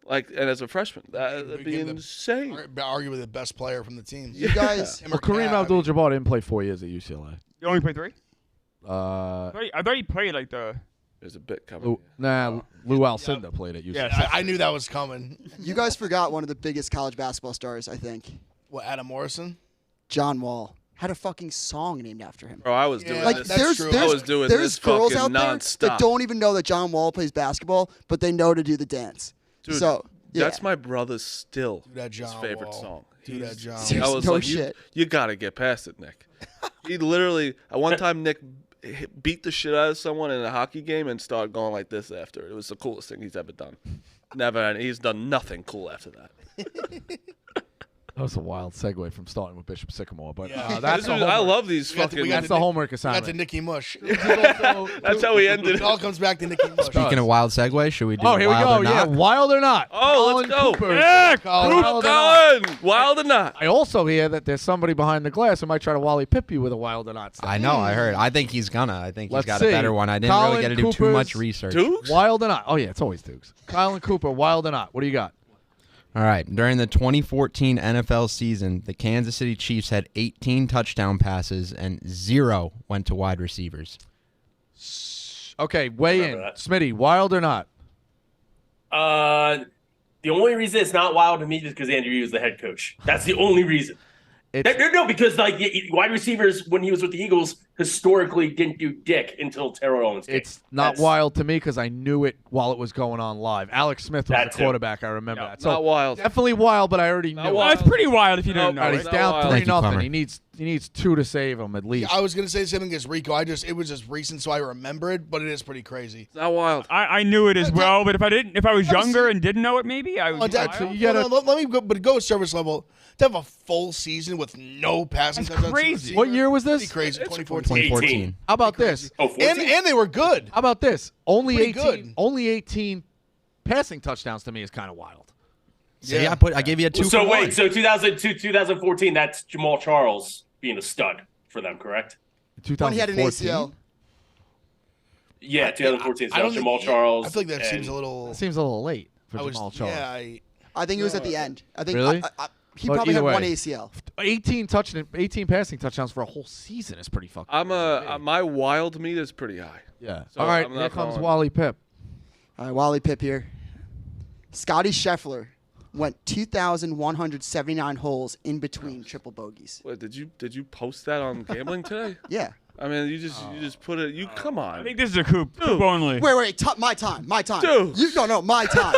like, and as a freshman, that'd be insane. Arguably the best player from the team. You guys, Him Well, or Kareem Cat, Abdul-Jabbar didn't play 4 years at UCLA. You only played 3? Uh, I thought he played, like, the... There's a bit coming. Lou Alcindor played at UCLA. Yes. I knew that was coming. you guys forgot one of the biggest college basketball stars, I think. What, Adam Morrison? John Wall had a fucking song named after him. Bro, I was doing Yeah, Like this. that's true. I was doing there's this girls fucking out there nonstop. that don't even know that John Wall plays basketball, but they know to do the dance. Dude, so yeah. That's my brother's still that his John favorite Wall. song. Do that, John. Seriously, I was no like, shit. you got to get past it, Nick. He literally, at one time, Nick beat the shit out of someone in a hockey game and started going like this after. It was the coolest thing he's ever done. Never, and he's done nothing cool after that. That was a wild segue from starting with Bishop Sycamore, but Yeah. that's the I homework. love these We got to- fucking. we got That's to the homework We got assignment. to Nicky Mush. That's how we ended It it. all comes back to Nicky Mush. Speaking of wild segue, should we do Oh, here we wild go. or Yeah, not? wild or not. Oh, let's Colin go. Cooper. Yeah, Wild or not. Going wild or not? I also hear that there's somebody behind the glass who might try to Wally Pip you with a wild or not. Stat. I know. I heard. I think he's gonna. I think he's Let's got see. a better one. I didn't Colin really get to do too Cooper's much research. Dukes? Wild or not. Oh yeah, it's always Dukes. Colin Cooper, wild or not. What do you got? All right. During the 2014 NFL season, the Kansas City Chiefs had 18 touchdown passes and 0 went to wide receivers. Okay, weigh in. Remember that. Smitty, wild or not? The only reason it's not wild to me is because Andrew Hughes is the head coach. That's the only reason. No, because like wide receivers when he was with the Eagles historically didn't do dick until Terrell Owens came. It's not wild to me because I knew it while it was going on live. Alex Smith was That the too. quarterback. I remember No, that. So not wild. definitely wild, but I already knew. Not it. Well, that's pretty wild if you didn't No, know He's it. not down wild. 3-0. Thank you, He needs 2 to save him at least. I was gonna say the same thing as Rico. It was just recent, so I remembered, but it is pretty crazy. It's not wild. I knew it as well, but if I was Never younger seen- and didn't know it, maybe I Oh, was. Dad, so you gotta- let me go, but go service level to have a full season with no passing That's touchdowns to crazy. receiver, What year was pretty this? crazy. It's 2014. 2014. How about this? Oh, 14? And they were good. How about this? Only Pretty 18. good. Only 18 passing touchdowns to me is kind of wild. See, Yeah. I gave you a 2 So for wait, one. so 2002, 2014, that's Jamal Charles being a stud for them, correct? When he had an 2014. ACL. Yeah, 2014. I So don't Jamal think, Charles. I feel like that and- seems a little. That seems a little late for I was, Jamal Charles. yeah, I think it was at the end. I think Really? he But probably either had way. one ACL. 18 passing touchdowns for a whole season is pretty fucking. My wild meat is pretty high. Yeah. So All right, I'm here not comes going- Wally Pip. All right, Wally Pip here. Scotty Scheffler went 2,179 holes in between triple bogeys. Wait, did you post that on gambling today? Yeah. I mean, you just put it. You come on. I think this is a coup only. Wait, my time. Dude. No, my time.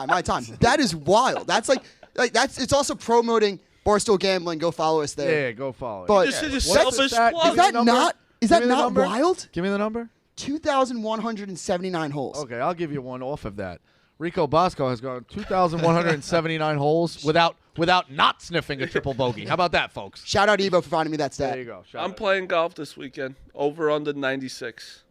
My time. That is wild. That's like that's. It's also promoting Barstool Gambling. Go follow us there. Yeah, go follow. But This is a that's- selfish that? plug. is that number? not? Is Give that me the not number. wild? Give me the number. 2,179 holes. Okay, I'll give you one off of that. Rico Bosco has gone 2,179 holes without not sniffing a triple bogey. How about that, folks? Shout out Evo for finding me that stat. There you go. I'm playing golf this weekend. Over under 96.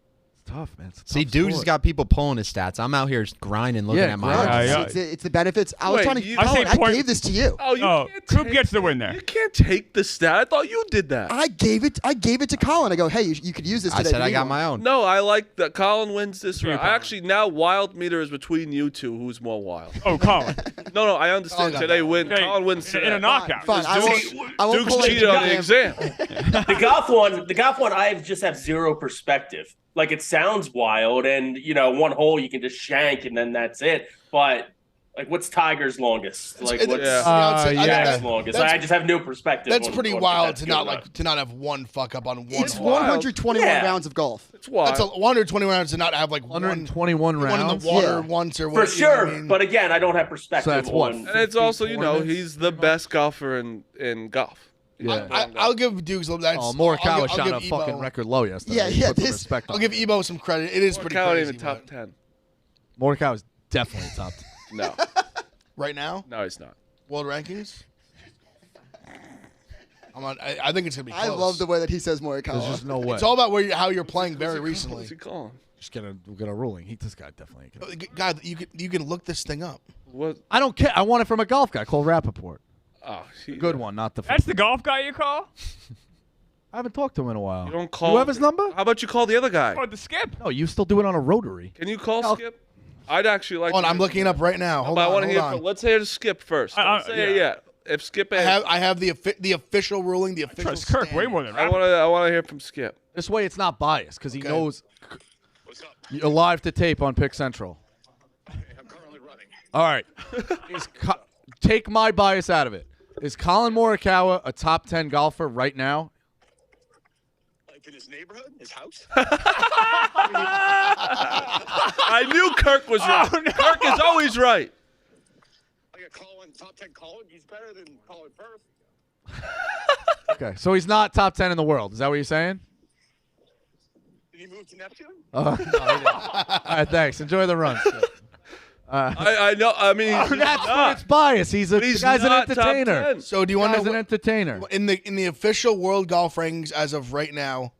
Tough, man. It's a See, tough dude's sport. got people pulling his stats. I'm out here grinding, looking Yeah, at my grind. odds. It's the benefits. I was Wait, trying to. you- I say I point- gave this to you. Oh, you Oh, can't Coop take- gets the win there. You can't take the stat. I thought you did that. I gave it to Colin. I go, hey, you could use this I today. said I Read got one. my own. No, I like that Colin wins this Yeah, round. Colin. I actually now wild meter is between you two. Who's more wild? Oh, Colin. No, I understand. got Today that. win. Hey, Colin wins in today. a knockout. Fine. I won't Duke's pull it cheated on the damn- exam. The golf one, I just have zero perspective. Like, it sounds wild, and one hole you can just shank, and then that's it. But like, what's Tiger's longest? Like, what's Jack's longest? I just have no perspective. That's on pretty if wild that's to good not or not. to not have one fuck up on one. It's hole. 121 Yeah. rounds of golf. It's wild. That's 121 rounds to not have like 121 one in rounds. the water Yeah. once or For what, you know sure, what I mean? but again, I don't have perspective. So that's what, on. and it's also, 54 minutes? he's the best golfer in golf. Yeah. I'll give Dukes a little. Oh, Morikawa I'll shot give a fucking Ebo- record low yesterday. Yeah, He yeah, put some this- respect on I'll give it. Ebo some credit. It is pretty Morikawa crazy. ain't even top but 10. Morikawa is definitely top. No, right now, no, he's not. world rankings. I think it's gonna be close. I love the way that he says Morikawa. There's just no way. It's all about how you're playing very recently. What's he calling? Just get a ruling. This guy definitely. God, you can look this thing up. What? I don't care. I want it from a golf guy called Rappaport. Oh, Good one, not the. That's the golf guy you call? I haven't talked to him in a while. You don't call. You have his number? How about you call the other guy? Oh, the skip. No, you still do it on a rotary. Can you call I'll- Skip? I'd actually like. Hold on, to I'm hear looking it from up right now. him. Hold But I on, want to hold hear. on. Let's hear Skip first. Don't say it yet. If Skip, I have the official ruling. The official. Trust Kirk way stand. more than I Rapp. want to hear from Skip. This way, it's not biased because he Okay. knows. You're live to tape on Pick Central. I'm currently running. All right. Take my bias out of it. Is Colin Morikawa a top 10 golfer right now? Like in his neighborhood, his house. I knew Kirk was right. Kirk is always right. Like a Colin, top 10 Colin. He's better than Colin Firth. Okay, so he's not top 10 in the world. Is that what you're saying? Did he move to Neptune? No, he didn't. All right, thanks. Enjoy the run. I know. I mean, he's That's not. where it's bias. But The he's guy's an not top entertainer. 10. So do you want Guy's to an know entertainer. in the official world golf rankings as of right now?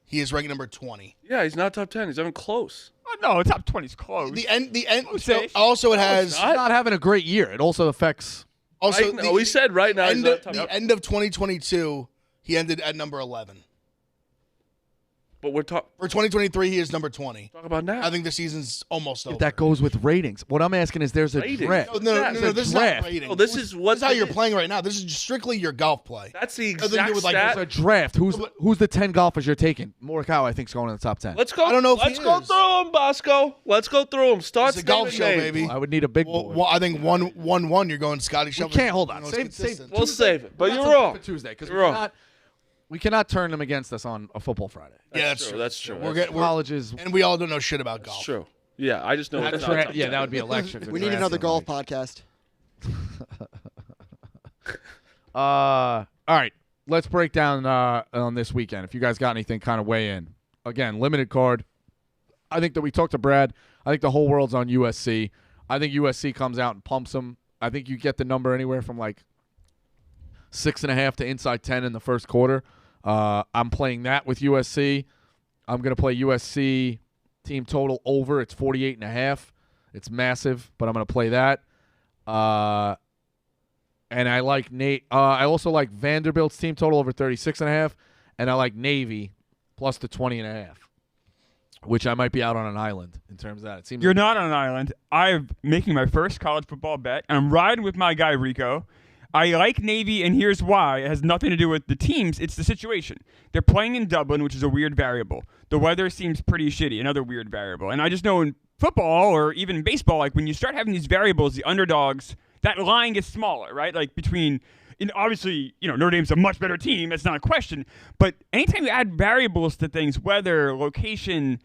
He is ranked number 20. Yeah, he's not top 10. He's even close. Oh, no, top 20's close. The end. Oh, So safe. also, it has He's not having a great year. It also affects. also Right now, we said right now he's end not of, top the 10. end of 2022. He ended at number 11. But we're talking For 2023, he is number 20. about now. I think the season's almost over. That goes with ratings. What I'm asking is there's a Ratings? draft. No, It's this is draft. not rating. Oh, this is what This is how you're playing right now. This is just strictly your golf play. That's the Nothing to do exact with, like, stat. It's a draft. Who's the 10 golfers you're taking? Morikawa, I think, is going in the top 10. Let's go. I don't know if Let's he go is. through them, Bosco. Let's go through them. Start It's a golf naming show, names. baby. I would need a big Well, board. I think 1-1. You're going Scotty We Scheffler. can't hold on. Most Save. consistent. We'll save it. But That's you're something wrong. for Tuesday because You're wrong. we cannot turn them against us on a football Friday. Yeah, that's true. That's true. We're That's getting Colleges. and we all don't know shit about golf. That's true. Yeah, I just know it's That's not right. top Yeah, 10. that would be electric. we need another golf podcast. All right, let's break down on this weekend. If you guys got anything, kind of weigh in. Again, limited card. I think that we talked to Brad. I think the whole world's on USC. I think USC comes out and pumps them. I think you get the number anywhere from like 6.5 to inside 10 in the first quarter. I'm playing that with USC. I'm going to play USC team total over. It's 48.5. It's massive, but I'm going to play that. And I like Nate. I also like Vanderbilt's team total over 36.5, and I like Navy plus the 20.5, which I might be out on an island in terms of that. It seems You're not on an island. I'm making my first college football bet, and I'm riding with my guy Rico. I like Navy, and here's why. It has nothing to do with the teams. It's the situation. They're playing in Dublin, which is a weird variable. The weather seems pretty shitty, another weird variable. And I just know in football or even baseball, like when you start having these variables, the underdogs, that line gets smaller, right? Like between, obviously, Notre Dame's a much better team. That's not a question. But anytime you add variables to things, weather, location,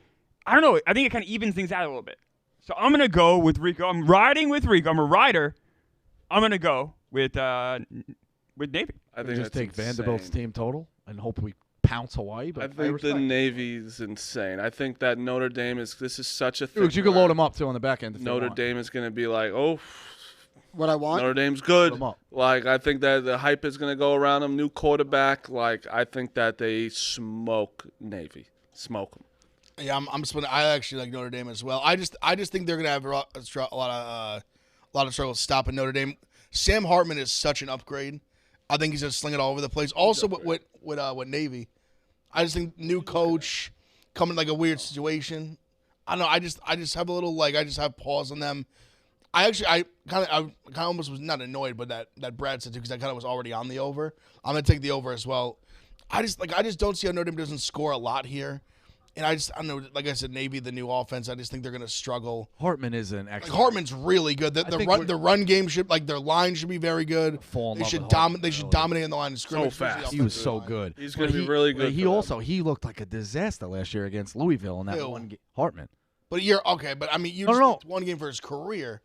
I don't know. I think it kind of evens things out a little bit. So I'm going to go with Rico. I'm riding with Rico. I'm a rider. I'm going to go with Navy. I think just that's take insane. Vanderbilt's team total and hope we pounce Hawaii. But I think the Navy's insane. I think that Notre Dame this is such a thing. Dude, you can load them up too on the back end. If Notre Dame is going to be like, oh, What I want? Notre Dame's good. Load 'em up. Like, I think that the hype is going to go around them. New quarterback. Like, I think that they smoke Navy. Smoke them. Yeah, I'm splitting. I actually like Notre Dame as well. I just think they're gonna have a lot of trouble stopping Notre Dame. Sam Hartman is such an upgrade. I think he's gonna sling it all over the place. Also with Navy, I just think new coach coming like a weird situation. I don't know. I just have a little I just have pause on them. I kind of almost was not annoyed, but that Brad said too, because I kind of was already on the over. I'm gonna take the over as well. I just don't see how Notre Dame doesn't score a lot here. And I don't know, like I said, Navy, the new offense, I just think they're going to struggle. Hartman is an excellent. Hartman's really good. The run game should, their line should be very good. They should dominate in the line of scrimmage. So fast. He was so good. He's going to be really good. He looked like a disaster last year against Louisville in that one game. Hartman. But I mean, you just picked one game for his career.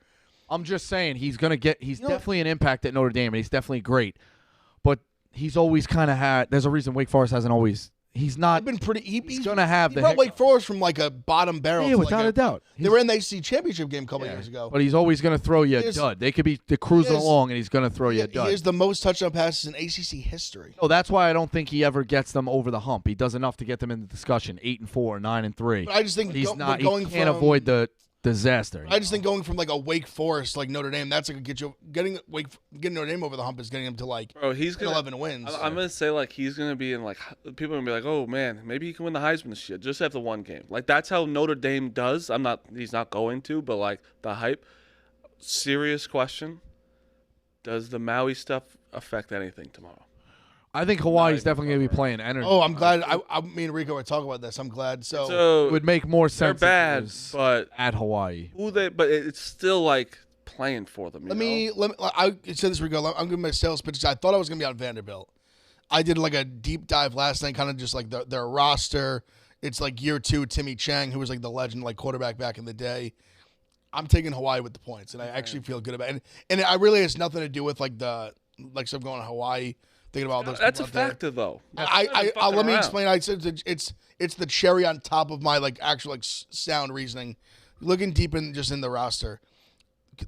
I'm just saying he's definitely an impact at Notre Dame, and he's definitely great. But he's always kind of had. There's a reason Wake Forest hasn't always. He's not. Been pretty. He's going to have he brought Wake Forest from like a bottom barrel. Yeah, without a doubt. They were in the ACC championship game a couple years ago. But he's always going to throw you a dud. They could be cruising along, and he's going to throw you a dud. He has the most touchdown passes in ACC history. Oh, that's why I don't think he ever gets them over the hump. He does enough to get them in the discussion. 8-4, 9-3. But I just think he's not. He can't avoid the disaster. I just think going from like a Wake Forest like Notre Dame, that's like getting Notre Dame over the hump is getting him to like 11 wins. I'm gonna say like he's gonna be in like people are gonna be like, oh man, maybe he can win the Heisman this year just after one game. Like that's how Notre Dame does. He's not going to, but like the hype. Serious question: does the Maui stuff affect anything tomorrow? I think Hawaii's definitely going to be playing energy. Oh, I'm glad. Me and Rico were talking about this. I'm glad. So it would make more sense. They're bad, but at Hawaii, but it's still like playing for them. Let me. I said this, Rico. I'm giving my sales pitch. I thought I was going to be on Vanderbilt. I did like a deep dive last night, kind of just like their roster. It's like year 2, Timmy Chang, who was like the legend, like quarterback back in the day. I'm taking Hawaii with the points, and I actually feel good about it. And it really has nothing to do with like stuff going to Hawaii. Thinking about those. That's a factor, though. Let me explain. I said it's the cherry on top of my like actual like sound reasoning. Looking deep in the roster,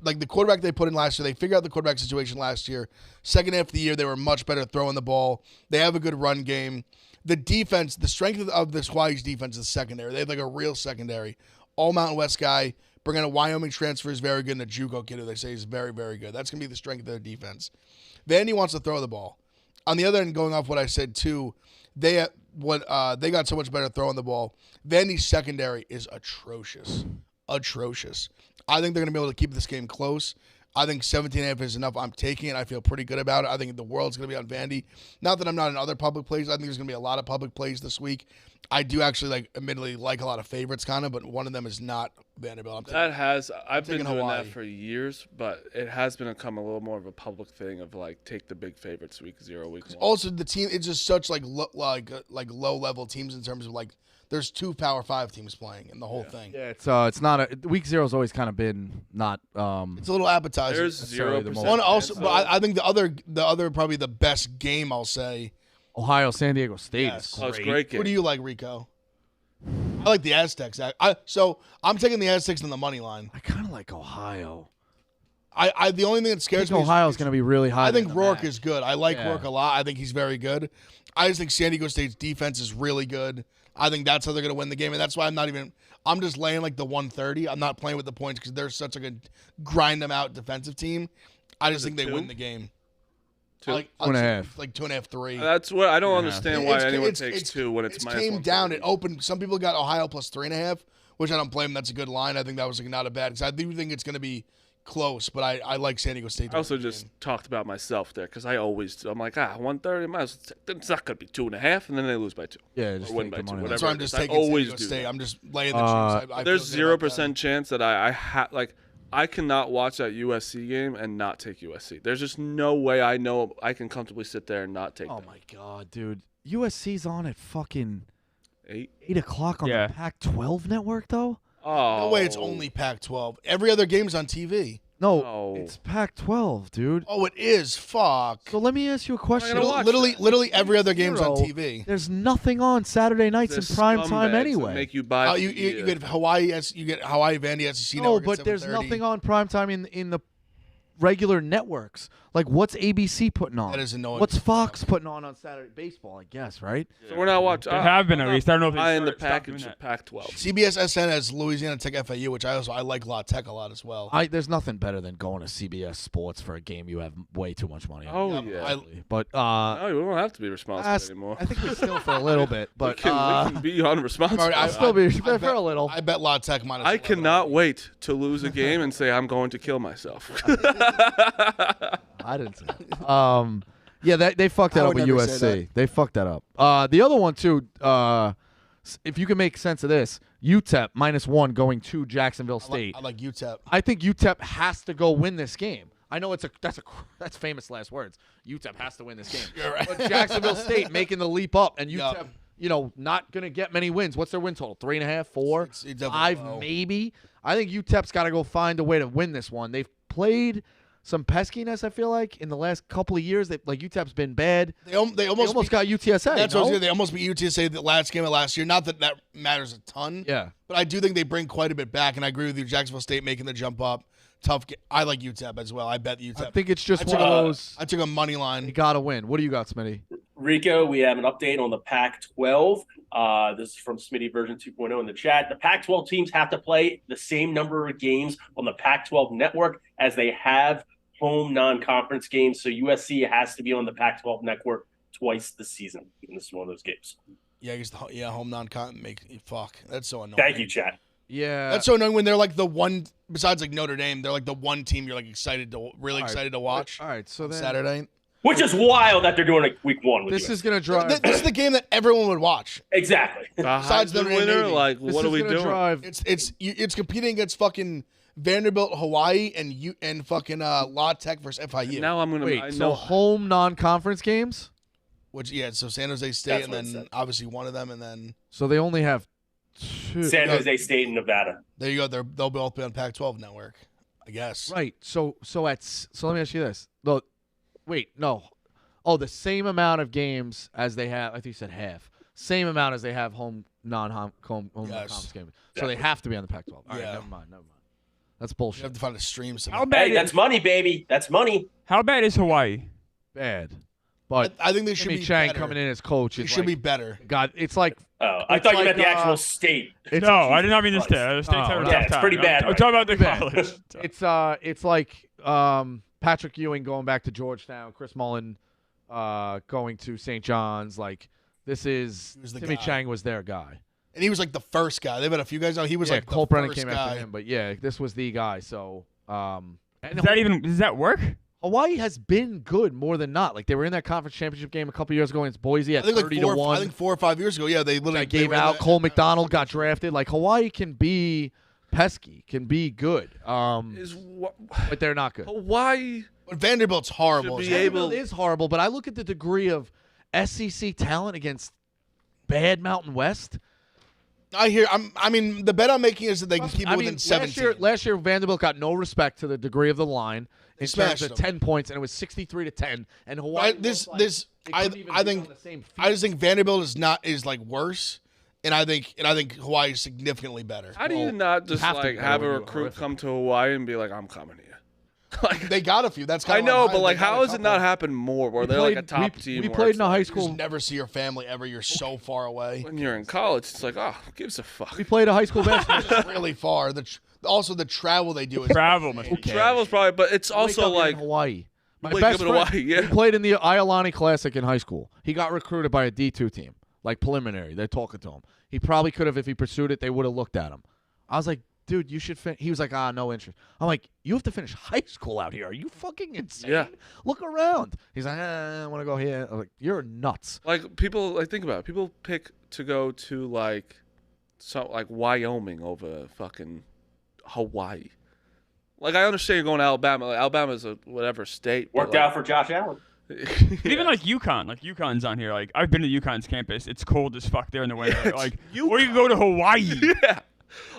like the quarterback they put in last year, they figured out the quarterback situation last year. Second half of the year, they were much better throwing the ball. They have a good run game. The defense, the strength of this Hawaii's defense is secondary. They have like a real secondary. All Mountain West guy. Bringing a Wyoming transfer is very good, and a JUCO kid who they say is very, very good. That's gonna be the strength of their defense. Vandy wants to throw the ball. On the other end, going off what I said too, they got so much better throwing the ball. Vandy's secondary is atrocious. I think they're going to be able to keep this game close. I think 17.5 is enough. I'm taking it. I feel pretty good about it. I think the world's going to be on Vandy. Not that I'm not in other public plays. I think there's going to be a lot of public plays this week. I do actually admittedly like a lot of favorites kind of, but one of them is not Vanderbilt. I've been doing that for years, but it has become a little more of a public thing of like take the big favorites week 0, week 1. Also, the team it's just such like low level teams in terms of like there's 2 Power 5 teams playing in the whole thing. Yeah, it's not week 0's always kind of been not. It's a little appetizer. There's 0%. One also, but I think the other probably the best game I'll say. Ohio, San Diego State. Yes. Is great. It's a great game. Who do you like, Rico? I like the Aztecs. So I'm taking the Aztecs on the money line. I kind of like Ohio. The only thing that scares me. Ohio's going to be really high. I think Rourke is good. I like Rourke a lot. I think he's very good. I just think San Diego State's defense is really good. I think that's how they're going to win the game, and that's why I'm just laying like the 130. I'm not playing with the points because they're such a grind them out defensive team. I just think they win the game. 2.5. Like 2.5, 3. That's what I don't understand why anyone takes 2 when it's minus came 140. down. It opened. Some people got Ohio plus 3.5, which I don't blame them. That's a good line. I think that was not a bad. Because I do think it's going to be close, but I like San Diego State. I also just talked about myself there because I'm like 130. It's not going to be 2.5, and then they lose by 2. Yeah, just win by 2. Whatever. So I'm just taking San Diego State. I'm just laying the chips. There's 0% chance that I cannot watch that USC game and not take USC. There's just no way I know I can comfortably sit there and not take them. Oh, my God, dude. USC's on at fucking 8 o'clock on the Pac-12 network, though? Oh. No way it's only Pac-12. Every other game's on TV. No, it's Pac-12, dude. Oh, it is. Fuck. So let me ask you a question. Literally every other game's on Zero. TV. There's nothing on Saturday nights in prime time anyway. Make you buy. You get Hawaii. You get Hawaii Vandy SEC No, network. but there's nothing on prime time in the regular networks. Like, what's ABC putting on? That is annoying. What's Fox putting on Saturday? Baseball, I guess, right? So we're not watching. There have been at least. I don't know if I in the they stopped doing package that. of Pac-12. CBS SN has Louisiana Tech FAU, which I like La Tech a lot as well. There's nothing better than going to CBS Sports for a game you have way too much money on. Oh yeah. But No, you don't have to be responsible anymore. I think we still for a little bit, but we can be unresponsible. I'll still be for a little. I bet La Tech minus. I 11. cannot wait to lose a game and say I'm going to kill myself. I didn't say that. Yeah, they fucked that I up would with never say USC. They fucked that up. The other one too. If you can make sense of this, UTEP -1 going to Jacksonville State. I like UTEP. I think UTEP has to go win this game. I know that's famous last words. UTEP has to win this game. You're right. But Jacksonville State making the leap up, and UTEP, not gonna get many wins. What's their win total? 3.5, 4, It's definitely 5, low. maybe. I think UTEP's got to go find a way to win this one. They've played some peskiness, I feel like, in the last couple of years. UTEP's been bad. They almost beat, got UTSA. That's what I was saying. They almost beat UTSA the last game of last year. Not that that matters a ton. Yeah. But I do think they bring quite a bit back, and I agree with you. Jacksonville State making the jump up. Tough. I like UTEP as well. I bet UTEP. I think it's just I one took of those. I took a money You line. got to win. What do you got, Smitty? Rico, we have an update on the Pac-12. This is from Smitty version 2.0 in the chat. The Pac-12 teams have to play the same number of games on the Pac-12 network as they have home non-conference games. So USC has to be on the Pac-12 network twice this season. And this is one of those games. Yeah, I guess home non-con fuck. That's so annoying. Thank you, chat. Yeah. That's so annoying when they're like the one besides like Notre Dame. They're like the one team you're like excited to watch. All right. So on then Saturday. Which is wild that they're doing like week one. With this USC. is going to drive. This is the game that everyone would watch. Exactly. Besides the Heisman winner, Navy. like This what is are we gonna doing? Drive, It's competing against fucking Vanderbilt, Hawaii, and fucking La Tech versus FIU. Now I'm gonna. I Wait, know. so home non-conference games? So San Jose State, That's and what it then said. obviously one of them, and then So they only have 2. San Jose State and Nevada. there you go. They'll both be on Pac-12 network, I guess. Right. So let me ask you this. The same amount of games as they have. I think you said half. Same amount as they have home non-conference games. So they have to be on the Pac-12. All right, Yeah. never mind. That's You bullshit. have to find a stream. How bad? Hey, that's money, baby. That's money. How bad is Hawaii? Bad. But I think they should Jimmy be Chang better. coming in as coach It is should be like, better. God, it's like Oh, I It's thought you like, meant the actual state. it's No, I did not mean the Christ. state. The state's having a Yeah, tough it's time. pretty bad I'm right talking about the Bad. college. it's like Patrick Ewing going back to Georgetown, Chris Mullen going to St. John's. Like this is He was the Timmy guy. Chang was their guy. And he was like the first guy. They've had a few guys now. He was like Cole the Brennan first came guy. after him, but yeah, this was the guy. So and Does that work? Hawaii has been good more than not. Like they were in that conference championship game a couple years ago against Boise at I think 30-1. I think 4 or 5 years ago. Yeah, they literally I gave were in out. the- Cole McDonald got drafted. Like Hawaii can be pesky, can be good. But they're not good. Hawaii But Vanderbilt's horrible. Should as be hell. able- Vanderbilt is horrible, but I look at the degree of SEC talent against bad Mountain West. I mean, the bet I'm making is that they can keep it within 17. Last year Vanderbilt got no respect to the degree of the line in terms smashed of them. 10 points, and it was 63-10. And Hawaii, I looked like they couldn't even I be think on the same I just field. think Vanderbilt is like worse, and I think Hawaii is significantly better. How do you Well, not just have to like be have a better when you recruit horrific. come to Hawaii and be like, I'm coming here? Like They got a few. That's kind I of know, but like, how has it not happened more? Where they're like a top team. We where played it's in a like, high You just school. never see your family ever. You're so far away. When you're in college, it's like, oh, who gives a fuck? We played a high school basketball. It's really far. Also, the travel they do is Travel must be Travel's probably, but it's also Wake up like in Hawaii. My wake best up in friend, Hawaii, yeah. he played in the Iolani Classic in high school. He got recruited by a D2 team, like preliminary. They're talking to him. He probably could have, if he pursued it, they would have looked at him. I was like, dude, you should finish. He was like, no interest. I'm like, you have to finish high school out here. Are you fucking insane? Yeah. Look around. He's like, I want to go here. I'm like, you're nuts. like people like think about it. People pick to go to like Wyoming over fucking Hawaii. Like I understand you're going to Alabama. Like, Alabama's a whatever state. but, Worked out for Josh Allen. Even like UConn, UConn's on here. Like I've been to UConn's campus. It's cold as fuck there in the winter. Like, or you can go to Hawaii. yeah,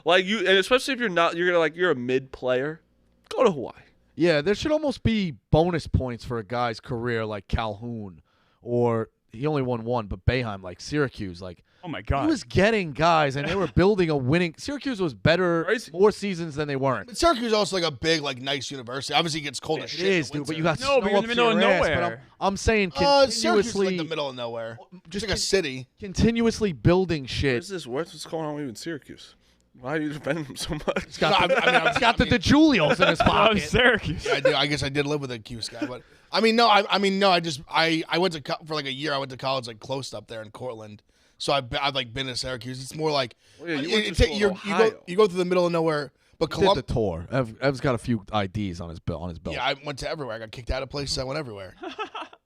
like you, and especially if you're not, you're a mid player. Go to Hawaii. Yeah, there should almost be bonus points for a guy's career like Calhoun, or he only won one, but Boeheim, like Syracuse, like. Oh my God! He was getting guys, and they were building a winning. Syracuse was better more seasons than they weren't. But Syracuse is also like a big, like nice university. Obviously, it gets cold as shit. It is, in the dude. But winter. you got No, snow but you're in up the to middle of your ass, nowhere. but I'm saying Syracuse is continuously, like the middle of nowhere. just Just like a city. continuously building shit. Where's this worth? What's going on with you in Syracuse? Why are you defending him so much? He's got the DeJulios in his Oh, pocket. Syracuse. Yeah, I do. I guess I did live with a Cuse guy, but I mean, no. I went to for like a year. I went to college like close up there in Cortland. So I've like been to Syracuse. It's more like Well, yeah, you went to school in Ohio. you go through the middle of nowhere. But Did the tour. Ev's got a few IDs on his belt. Yeah, I went to everywhere. I got kicked out of places. I went everywhere.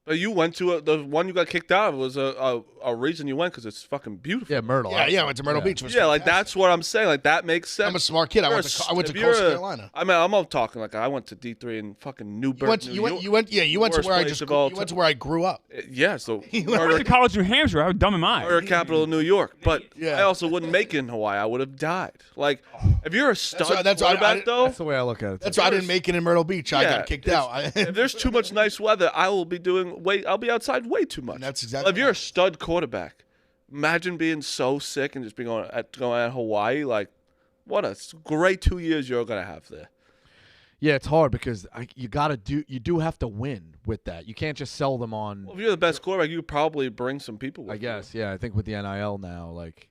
But you went to the one you got kicked out of was a reason you went because it's fucking beautiful. Yeah, Myrtle. Yeah, I went to Myrtle Beach. It was Yeah, like fantastic. that's what I'm saying. Like that makes sense. I'm a smart kid. I went to If Coastal you're a- Carolina. I mean, I'm all talking like I went to D3 in fucking Newburgh. You went to Worst where I place just of all you went to time. where I grew up. Yeah, so I went to college in New Hampshire. How dumb am I? murder capital of New York. But Yeah. I also wouldn't make it in Hawaii. I would have died. Like if you're a stud that's why I- quarterback, though. That's the way I look at it. That's why I didn't make it in Myrtle Beach. I got kicked out. If there's too much nice weather, I will be I'll be outside way too much. That's exactly If you're a stud quarterback, imagine being so sick and just being going at Hawaii. Like, what a great 2 years you're gonna have there. Yeah, it's hard because you do have to win with that. You can't just sell them on. Well, if you're the best quarterback, you could probably bring some people with I you. guess. Yeah, I think with the NIL now, like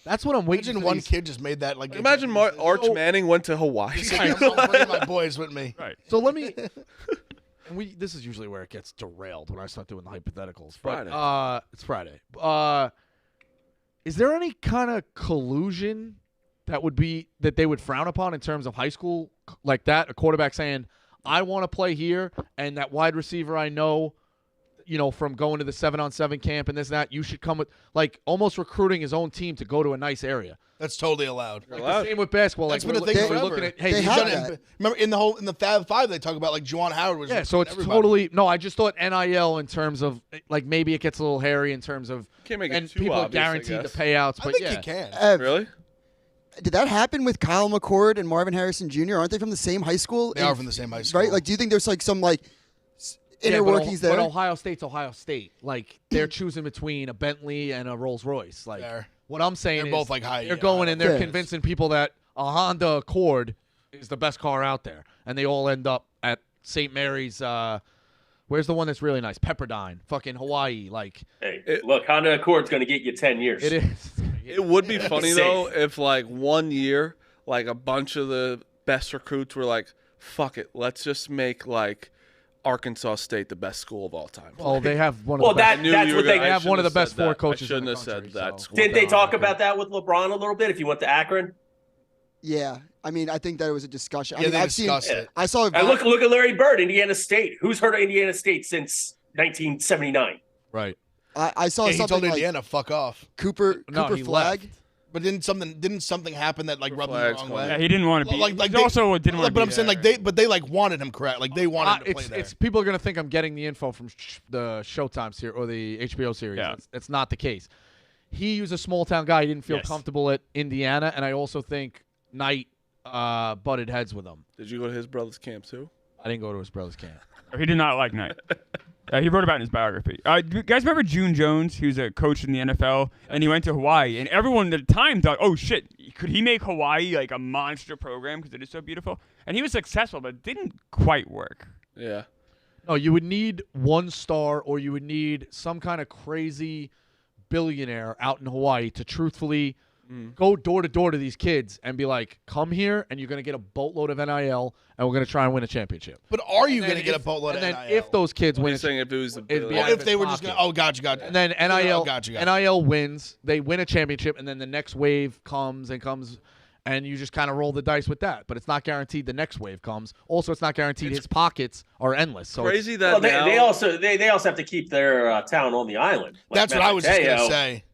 that's what I'm waiting. Imagine for one these- kid just made that like. Imagine Arch Manning went to Hawaii. I'm bringing my boys with me. Right. So let me. And this is usually where it gets derailed when I start doing the hypotheticals. Friday. But, it's Friday. Is there any kind of collusion that they would frown upon in terms of high school like that? A quarterback saying, "I want to play here," and that wide receiver I know, from going to the 7-on-7 camp and this and that, you should come with like almost recruiting his own team to go to a nice area. That's totally allowed. Like the same with basketball. That's Like been a thing we're forever. looking at, hey, They these have guys- that. Remember in the Fab Five they talk about like Juwan Howard was. Yeah, so it's everybody. totally no. I just thought NIL in terms of like maybe it gets a little hairy in terms of Can't make it and too people are obvious, I guaranteed the guess. payouts. I But think yeah, you can. Ev, Really? did that happen with Kyle McCord and Marvin Harrison Jr.? Aren't they from the same high school? They are from the same high school. Right? Like, do you think there's like some like Yeah, inner but workings But there? Ohio State's Ohio State. Like they're choosing between a Bentley and a Rolls Royce. Like Fair. what I'm saying They're is both, like, high- They're yeah, going and they're Yeah. convincing people that a Honda Accord is the best car out there, and they all end up at St. Mary's. Where's the one that's really nice? Pepperdine, fucking Hawaii. Like Hey, look, Honda Accord's going to get you 10 years. it is. It would be funny Safe. though if like 1 year, like a bunch of the best recruits were like, "Fuck it, let's just make like Arkansas State the best school of all time." Well, they have one of Well, the best. I knew that's you what were they gonna- I have one of the shouldn't have best said four that. coaches I in the shouldn't have country, said that. so- school Didn't they down. talk about that with LeBron a little bit if he went to Akron? Yeah, I mean, I think that was a discussion. I Yeah, mean, they I've discussed seen. it. I saw. And look at Larry Bird, Indiana State. Who's heard of Indiana State since 1979? Right. I saw Yeah, he something told like Indiana, "Fuck off." Cooper No, he Flag. left. But didn't something happen that like rubbed him the Flags wrong going way? Yeah, he didn't want to be. Like He they- also didn't want to be. But I'm saying like they like wanted him correct. Like they wanted him to play there. It's people are gonna think I'm getting the info from the Showtime series or the HBO series. Yeah. It's not the case. He was a small town guy. He didn't feel Yes. comfortable at Indiana, and I also think Knight butted heads with him. Did you go to his brother's camp too? I didn't go to his brother's camp. He did not like Knight. He wrote about it in his biography. Do you guys remember June Jones? He was a coach in the NFL, and he went to Hawaii. And everyone at the time thought, oh, shit, could he make Hawaii like a monster program because it is so beautiful? And he was successful, but it didn't quite work. Yeah. No, you would need one star, or you would need some kind of crazy billionaire out in Hawaii to truthfully go door to door to these kids and be like, "Come here, and you're gonna get a boatload of NIL, and we're gonna try and win a championship." But are you And going then to get a if- boatload and of then NIL? if those kids What are win, you saying if it was the it'd be Bills? out Or of if they his were just pocket. going to, gotcha. And then Oh, NIL, gotcha. NIL wins. They win a championship, and then the next wave comes, and you just kind of roll the dice with that. But it's not guaranteed the next wave comes. Also, it's not guaranteed his pockets are endless. So Crazy that Well, now, they also have to keep their town on the island. Like That's what Matt I was just going to Mateo say.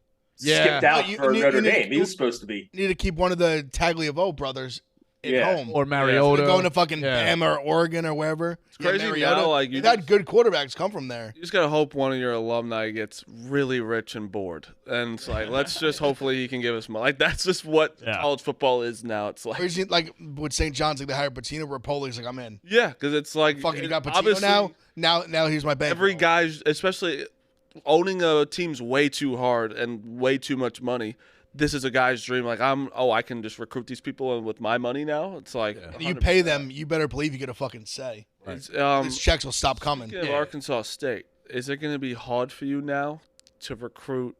Yeah. skipped out You for need- Notre you need- Dame. He was supposed to be. You need to keep one of the Tagliavone brothers home. Or Mariota. They're going to fucking Bama or Oregon or wherever. It's crazy now, like, you've had good quarterbacks come from there. You just gotta hope one of your alumni gets really rich and bored, and it's like, let's just hopefully he can give us money. Like, that's just what college football is now. It's like with St. John's, like they hired Patino, Rapoli's like, I'm in. Yeah, because it's like fucking you got Patino now. Now here's my bank. Every guy, especially owning a team's way too hard and way too much money. This is a guy's dream. Like, I can just recruit these people with my money now. It's like you pay them, you better believe you get a fucking say. Right. These checks will stop coming. Speaking of Arkansas State, is it going to be hard for you now to recruit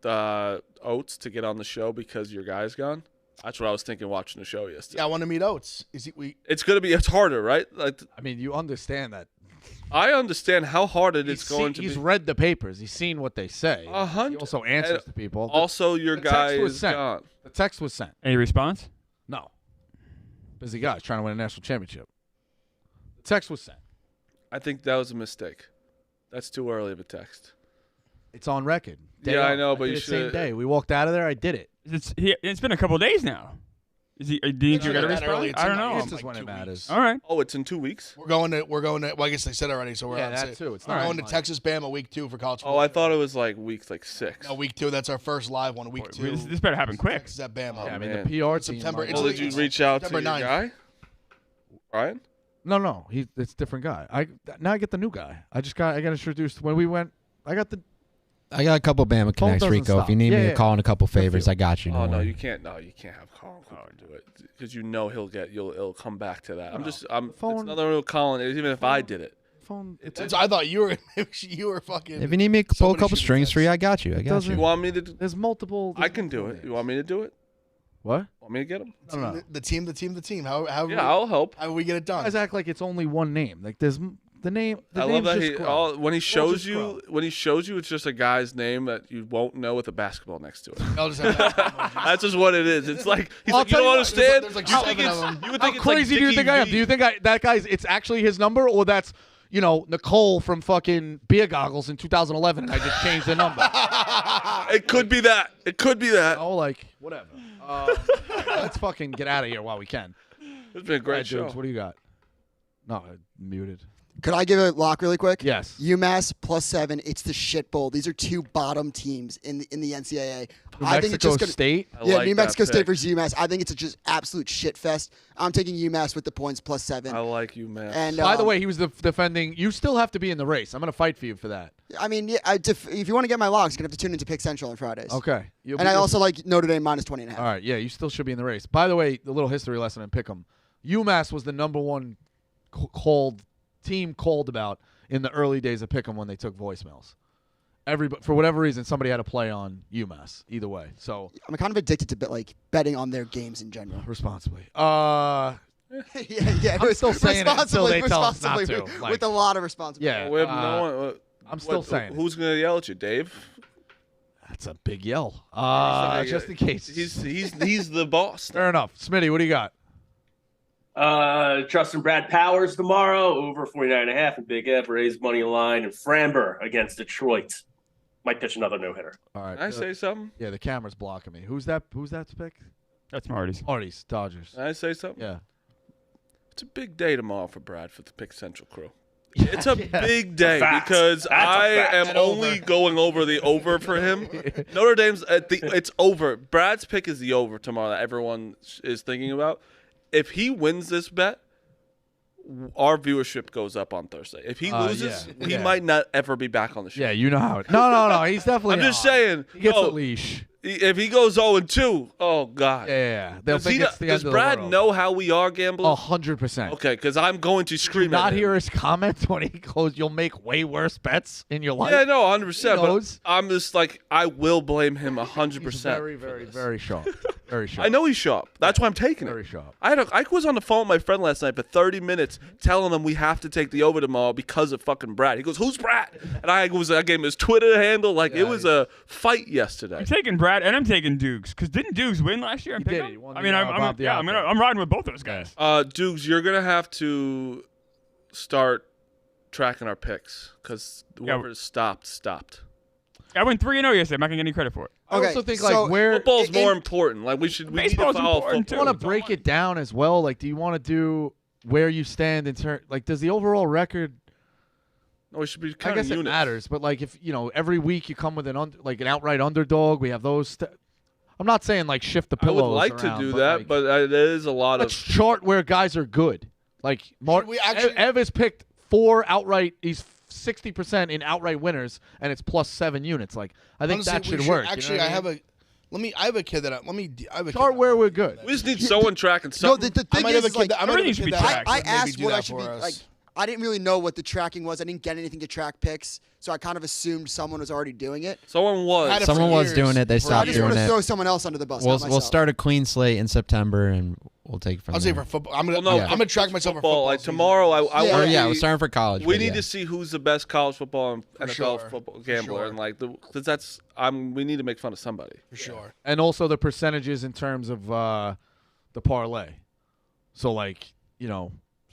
Oates to get on the show because your guy's gone? That's what I was thinking watching the show yesterday. Yeah, I want to meet Oates. It's harder, right? Like, I mean, you understand that. I understand how hard it is going to be. He's read the papers. He's seen what they say. He also answers to people. Also, your guy is gone. The text was sent. Any response? No. Busy guy trying to win a national championship. The text was sent. I think that was a mistake. That's too early of a text. It's on record. I know, but you Same should. day. We walked out of there. I did it. It's been a couple days now. Do you think you're gonna respond? I don't know. This is when it matters. All right. Oh, it's in 2 weeks. We're going to. Well, I guess they said already, so we're on that too. It's not we're going to Texas, Bama, week 2 for college football. Oh, I thought it was like weeks 6. No, week 2. That's our first live one. Week 2. This better happen quick. Texas at Bama. I mean, the PR team. September. Well, did you reach out to your guy? Ryan? No. It's a different guy. Now I get the new guy. I got introduced when we went. I got a couple Bama connects, Rico. Stop. If you need me to call in a couple favors, I got you. Oh no, you can't. No, you can't have Colin do it because you know it'll come back to that. It's another real Colin. Even if I did it. I thought you were fucking. If you need me to pull a couple strings for you, I got you. You want me to? There's multiple. I can do it. You want me to do it? What? Want me to get him? No. The team. How? I'll help. How do we get it done? You guys act like it's only one name. Like there's the name. I love that when he shows you, it's just a guy's name that you won't know with a basketball next to it. I'll just have that. That's just what it is. It's like he's like, you don't understand. There's like You seven think of them. you would How think it's crazy like do you think I am? Dickie Do you think that guy's? It's actually his number, or that's Nicole from fucking Beer Goggles in 2011, and I just changed the number. It could be that. It could be that. Oh, like whatever. Let's fucking get out of here while we can. It's been a great show. Dudes, what do you got? No, muted. Could I give a lock really quick? Yes. UMass +7. It's the shit bowl. These are 2 bottom teams in the NCAA. New I think it's just Mexico State. New Mexico State versus UMass. I think it's just absolute shit fest. I'm taking UMass with the points +7. I like UMass. And By the way, he was defending. You still have to be in the race. I'm going to fight for you for that. I mean, if you want to get my locks, you're gonna have to tune into Pick Central on Fridays. Okay. And I also like Notre Dame -20.5. All right. Yeah, you still should be in the race. By the way, the little history lesson in Pick'em. UMass was the number one team called about in the early days of Pick'em when they took voicemails. For whatever reason, somebody had to play on UMass. Either way, so I'm kind of addicted to betting on their games in general. Responsibly. yeah. I'm still saying it until they tell us not to. With a lot of responsibility. Yeah. I'm still saying it. Who's gonna yell at you, Dave? That's a big yell. Just in case. He's the boss. Fair enough. Smitty, what do you got? Trusting Brad Powers tomorrow over 49.5 and Big Ev raised money line and Framber against Detroit. Might pitch another no-hitter. All right. Can I say something? Yeah, the camera's blocking me. Who's that pick? That's Marty's. Marty's Dodgers. Can I say something? Yeah. It's a big day tomorrow for Brad for the Pick Central crew. It's a big day because I am only going over the over for him. Notre Dame's it's over. Brad's pick is the over tomorrow that everyone is thinking about. If he wins this bet, our viewership goes up on Thursday. If he loses, he might not ever be back on the show. Yeah, you know how it. No. He's definitely. I'm just saying. He gets a leash. If he goes 0-2, oh God. Yeah. They'll think it's the end does of the Brad world. know how we are gamblers? 100%. Okay, because I'm going to scream at him. Not hear his comments when he goes, you'll make way worse bets in your life. Yeah, no, 100%. But knows. I'm just like, I will blame him 100%. He's very, very, very sharp. Very sharp. I know he's sharp. That's why I'm taking it. Very sharp. I was on the phone with my friend last night for 30 minutes telling him we have to take the over tomorrow because of fucking Brad. He goes, who's Brad? And I gave him his Twitter handle. It was a fight yesterday. I'm taking Brad and I'm taking Dukes. Because didn't Dukes win last year? He did. He won I mean, I'm riding with both those guys. Dukes, you're going to have to start tracking our picks because whoever stopped. I went 3-0 yesterday. I'm not gonna get any credit for it. I Okay, also think so like where Football's more important. Like we need to Baseball's follow important, football. you want to break it down as well. Like, do you want to do where you stand in turn? Like, does the overall record? No, we should be I kind guess of it units. matters, but like if every week you come with an an outright underdog, we have those. I'm not saying like shift the I pillows. would like around, to do but, that, like, but there is a lot let's of. chart where guys are good. Like we actually- Ev has picked 4 outright. He's 60% in outright winners, and it's plus 7 units. Like I think Honestly, that we should work. Actually, I have a. I have a kid that I have a chart kid where we're good. We just need someone tracking No, something. the I thing might have a is, kid like, that I might have a everything should kid be that tracked. I would maybe asked do what that I should for be us. like. I didn't really know what the tracking was. I didn't get anything to track picks, so I kind of assumed someone was already doing it. Someone was. Had it Someone for was years. doing it. They For I stopped just doing want to it. throw someone else under the bus. We'll not myself. start a clean slate in September, and we'll take it from I'll say there. for football. I'm gonna Well, no, I'm gonna track myself for football. football. Like season. tomorrow, I Yeah. want. Or yeah, we're starting for college. We but need yeah. to see who's the best college football and NFL sure. football For gambler, sure. and like because that's we need to make fun of somebody. for sure. And also the percentages in terms of the parlay. So like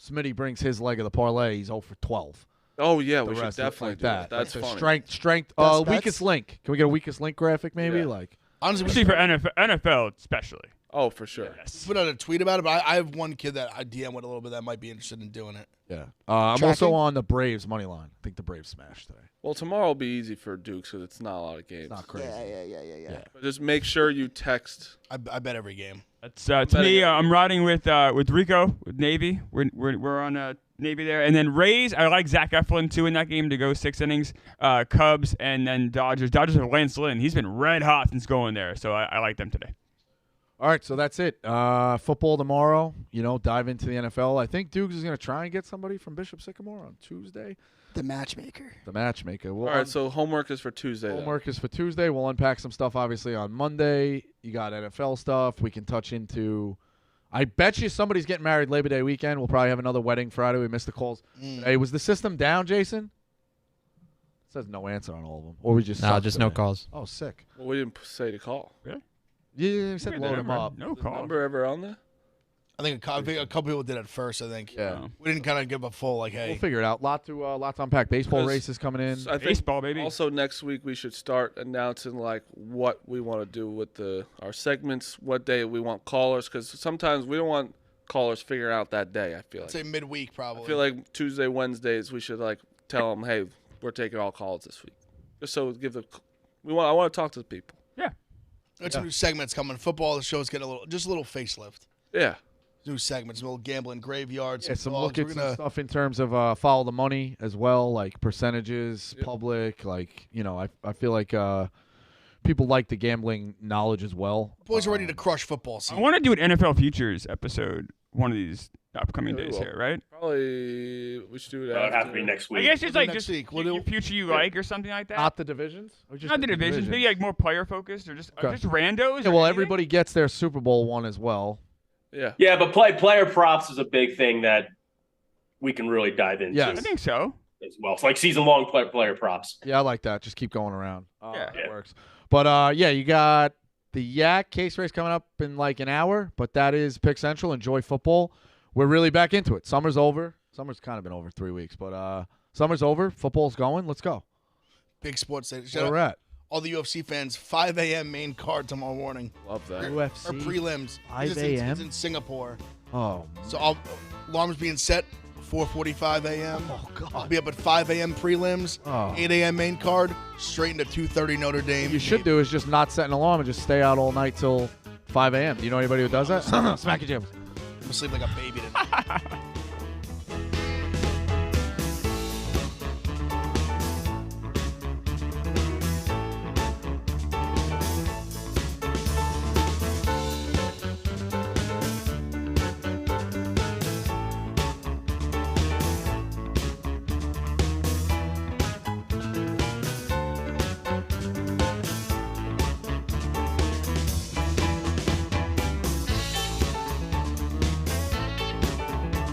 Smitty brings his leg of the parlay. He's 0 for 12. Oh yeah, The we should rest definitely like do that. That's like the funny. strength. Best bets? Weakest link. Can we get a weakest link graphic maybe? Yeah. Like Honestly, Especially for NFL, especially. Oh, for sure. Yes. put out a tweet about it, but I have one kid that I DM with a little bit that might be interested in doing it. yeah. I'm Tracking? also on the Braves money line. I think the Braves smashed today. Well, tomorrow will be easy for Dukes because it's not a lot of games. It's not crazy. Yeah. But just make sure you text. I bet every game. That's to me. I'm riding with Rico with Navy. We're on Navy there, and then Rays. I like Zach Eflin too in that game to go 6 innings. Cubs and then Dodgers. Dodgers have Lance Lynn. He's been red hot since going there, so I like them today. All right, so that's it. Football tomorrow. Dive into the NFL. I think Dukes is going to try and get somebody from Bishop Sycamore on Tuesday. The matchmaker. The matchmaker. All right, so homework is for Tuesday. then. Homework is for Tuesday. We'll unpack some stuff, obviously, on Monday. You got NFL stuff. We can touch into – I bet you somebody's getting married Labor Day weekend. We'll probably have another wedding Friday. We missed the calls. Hey, was the system down, Jason? It says no answer on all of them. Or we just No, sucked just no today? calls. Oh, sick. Well, we didn't say to call. Yeah, you said load them up. No Is the call. number ever on there? I think a couple people did it first. I think. Yeah. We didn't kind of give a full like, hey. We'll figure it out. Lot to unpack. Baseball Because races coming in. I think Baseball, baby. Also, next week we should start announcing like what we want to do with our segments. What day we want callers, because sometimes we don't want callers figuring out that day. I feel like. I'd say midweek probably. I feel like Tuesday, Wednesdays we should like tell them, hey, we're taking all calls this week, just so I want to talk to the people. Yeah. There's some new segments coming. Football, the show's getting a little facelift. Yeah. New segments, a little gambling graveyards. Yeah, some dogs. look at some stuff in terms of follow the money as well, like percentages, public, like I feel like people like the gambling knowledge as well. Boys are ready to crush football I season. want to do an NFL futures episode one of these upcoming Yeah, we days will. here, right? Probably we should do that. That would have to after. be next I week. guess it's We'll do like next just week. We'll your do- future you like or something like that. Not the divisions. Or just Not the divisions, maybe like more player focused or just Okay. just randos. Yeah, or well, anything. everybody gets their Super Bowl one as well. Yeah. Yeah, but player props is a big thing that we can really dive into Yes. I think so. as well. It's like season-long player props. Yeah, I like that. Just keep going around. Yeah. It works. But yeah, you got the Yak case race coming up in like an hour. But that is Pick Central. Enjoy football. We're really back into it. Summer's over. Summer's kind of been over 3 weeks, but summer's over. Football's going. Let's go. Big sports day. Where Shout we're out at. all the UFC fans. 5 a.m. main card tomorrow morning. Love that. Or UFC. prelims. 5 It's a.m.? It's in Singapore. Oh, So alarms being set 4:45 a.m. oh I'll God. be up at 5 a.m. prelims, Oh. 8 a.m. main card, straight into 2:30 Notre Dame. What you should do is just not set an alarm and just stay out all night till 5 a.m. Do you know anybody who does that? Smack your jams. I'm gonna sleep like a baby tonight.